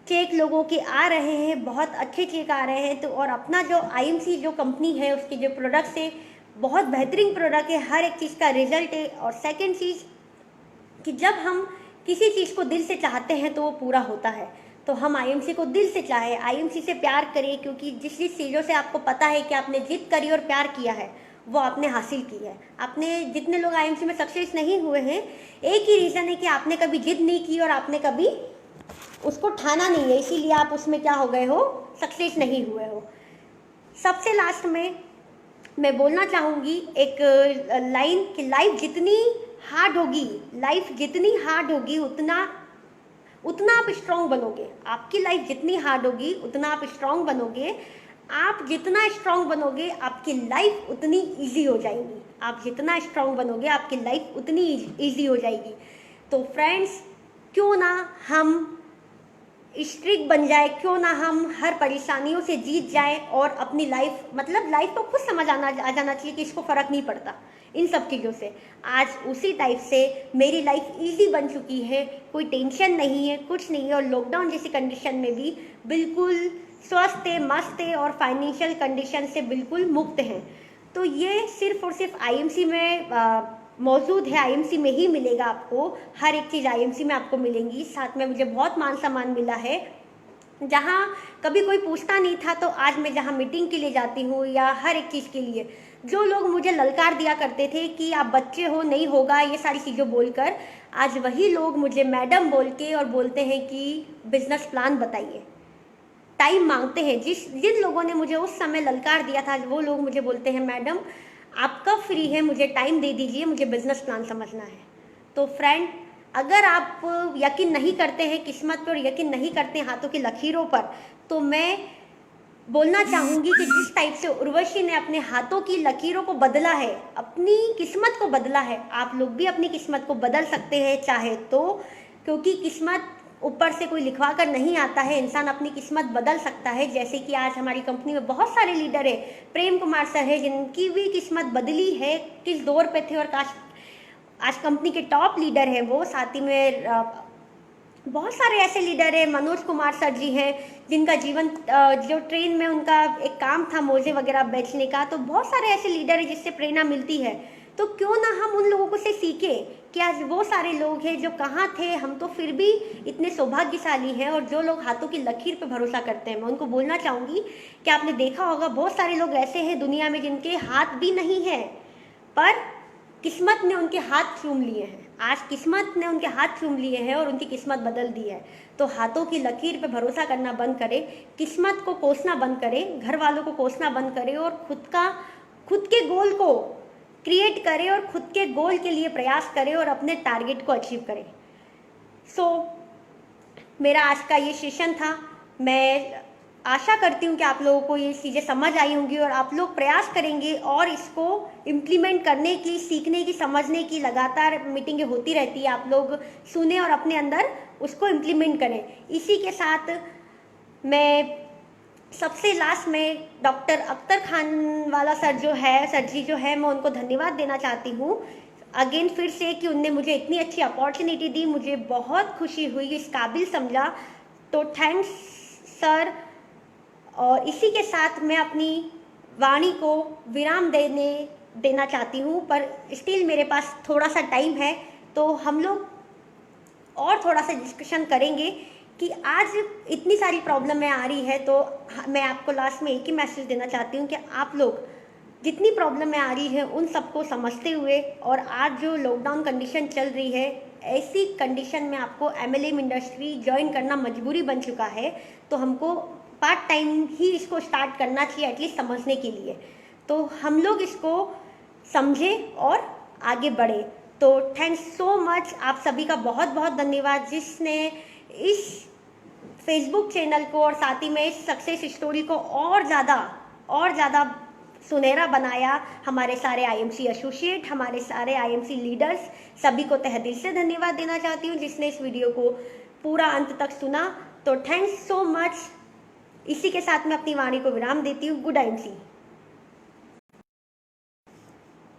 चेक लोगों के आ रहे हैं, बहुत अच्छे चेक आ रहे हैं। तो और अपना जो आईएमसी जो कंपनी है उसके जो प्रोडक्ट्स है बहुत बेहतरीन प्रोडक्ट है, हर एक चीज़ का रिजल्ट है। और सेकंड चीज़ कि जब हम किसी चीज़ को दिल से चाहते हैं तो वो पूरा होता है। तो हम आईएमसी को दिल से चाहें, आईएमसी से प्यार करें, क्योंकि जिस जिस चीज़ों से आपको पता है कि आपने जिद करी और प्यार किया है वो आपने हासिल की है। आपने जितने लोग आईएमसी में सक्सेस नहीं हुए हैं, एक ही रीज़न है कि आपने कभी जिद नहीं की और आपने कभी उसको ठाना नहीं है, इसीलिए आप उसमें क्या हो गए हो, सक्सेस नहीं हुए हो। सबसे लास्ट में मैं बोलना चाहूँगी एक लाइन कि लाइफ जितनी हार्ड होगी, लाइफ जितनी हार्ड होगी उतना आप स्ट्रांग बनोगे। आपकी लाइफ जितनी हार्ड होगी उतना आप स्ट्रांग बनोगे। आप जितना स्ट्रांग बनोगे आपकी लाइफ उतनी इजी हो जाएगी। आप जितना स्ट्रांग बनोगे आपकी लाइफ उतनी इजी हो जाएगी। तो फ्रेंड्स, क्यों ना हम स्ट्रिक्ट बन जाए, क्यों ना हम हर परेशानियों से जीत जाए और अपनी लाइफ, मतलब लाइफ को खुद समझ आ जाना चाहिए कि इसको फ़र्क नहीं पड़ता इन सब चीज़ों से। आज उसी टाइप से मेरी लाइफ इजी बन चुकी है, कोई टेंशन नहीं है, कुछ नहीं है। और लॉकडाउन जैसी कंडीशन में भी बिल्कुल स्वस्थ है, मस्त है और फाइनेंशियल कंडीशन से बिल्कुल मुक्त हैं। तो ये सिर्फ और सिर्फ आईएमसी में मौजूद है, आईएमसी में ही मिलेगा आपको। हर एक चीज़ आईएमसी में आपको मिलेंगी। साथ में मुझे बहुत मान सम्मान मिला है, जहाँ कभी कोई पूछता नहीं था तो आज मैं जहाँ मीटिंग के लिए जाती हूँ या हर एक चीज़ के लिए, जो लोग मुझे ललकार दिया करते थे कि आप बच्चे हो, नहीं होगा, ये सारी चीज़ें बोलकर, आज वही लोग मुझे मैडम बोल के और बोलते हैं कि बिजनेस प्लान बताइए। टाइम मांगते हैं। जिन लोगों ने मुझे उस समय ललकार दिया था, वो लोग मुझे बोलते हैं मैडम आप कब फ्री है, मुझे टाइम दे दीजिए, मुझे बिजनेस प्लान समझना है। तो फ्रेंड, अगर आप यकीन नहीं करते हैं किस्मत पर, यकीन नहीं करते हैं हाथों की लकीरों पर, तो मैं बोलना चाहूँगी कि जिस टाइप से उर्वशी ने अपने हाथों की लकीरों को बदला है, अपनी किस्मत को बदला है, आप लोग भी अपनी किस्मत को बदल सकते हैं चाहे तो। क्योंकि किस्मत ऊपर से कोई लिखवा कर नहीं आता है, इंसान अपनी किस्मत बदल सकता है। जैसे कि आज हमारी कंपनी में बहुत सारे लीडर है, प्रेम कुमार सर है जिनकी भी किस्मत बदली है, किस दौर पे थे और आज कंपनी के टॉप लीडर हैं वो। साथ ही में बहुत सारे ऐसे लीडर हैं, मनोज कुमार सर जी हैं जिनका जीवन जो ट्रेन में उनका एक काम था मोजे वगैरह बेचने का। तो बहुत सारे ऐसे लीडर हैं जिससे प्रेरणा मिलती है। तो क्यों ना हम उन लोगों को से सीखें कि आज वो सारे लोग हैं जो कहाँ थे, हम तो फिर भी इतने सौभाग्यशाली हैं। और जो लोग हाथों की लकीर पे भरोसा करते हैं, मैं उनको बोलना चाहूँगी कि आपने देखा होगा बहुत सारे लोग ऐसे हैं दुनिया में जिनके हाथ भी नहीं हैं, पर किस्मत ने उनके हाथ चूम लिए हैं। आज किस्मत ने उनके हाथ चूम लिए हैं और उनकी किस्मत बदल दी है। तो हाथों की लकीर पे भरोसा करना बंद करें, किस्मत को कोसना बंद करें, घर वालों को कोसना बंद करें और खुद के गोल को क्रिएट करें और खुद के गोल के लिए प्रयास करें और अपने टारगेट को अचीव करें। मेरा आज का ये सेशन था। मैं आशा करती हूँ कि आप लोगों को ये चीज़ें समझ आई होंगी और आप लोग प्रयास करेंगे और इसको इम्प्लीमेंट करने की, सीखने की, समझने की। लगातार मीटिंगें होती रहती है, आप लोग सुने और अपने अंदर उसको इम्प्लीमेंट करें। इसी के साथ मैं सबसे लास्ट में डॉक्टर अख्तर खान वाला सर जी जो है, मैं उनको धन्यवाद देना चाहती हूँ अगेन फिर से कि उनने मुझे इतनी अच्छी अपॉर्चुनिटी दी। मुझे बहुत खुशी हुई, इस काबिल समझा। तो थैंक्स सर। और इसी के साथ मैं अपनी वाणी को विराम देना चाहती हूँ, पर स्टिल मेरे पास थोड़ा सा टाइम है, तो हम लोग और थोड़ा सा डिस्कशन करेंगे कि आज इतनी सारी प्रॉब्लमें आ रही है। तो मैं आपको लास्ट में एक ही मैसेज देना चाहती हूँ कि आप लोग जितनी प्रॉब्लमें आ रही है उन सबको समझते हुए, और आज जो लॉकडाउन कंडीशन चल रही है, ऐसी कंडीशन में आपको MLM इंडस्ट्री ज्वाइन करना मजबूरी बन चुका है। तो हमको पार्ट टाइम ही इसको स्टार्ट करना चाहिए, एटलीस्ट समझने के लिए। तो हम लोग इसको समझें और आगे बढ़े। तो थैंक्स सो मच, आप सभी का बहुत बहुत धन्यवाद जिसने इस फेसबुक चैनल को और साथ ही में इस सक्सेस स्टोरी को और ज़्यादा सुनहरा बनाया। हमारे सारे IMC एसोसिएट, हमारे सारे IMC लीडर्स, सभी को तहे दिल से धन्यवाद देना चाहती हूँ जिसने इस वीडियो को पूरा अंत तक सुना। तो थैंक्स सो मच। इसी के साथ मैं अपनी वाणी को विराम देती हूँ। Good IMC।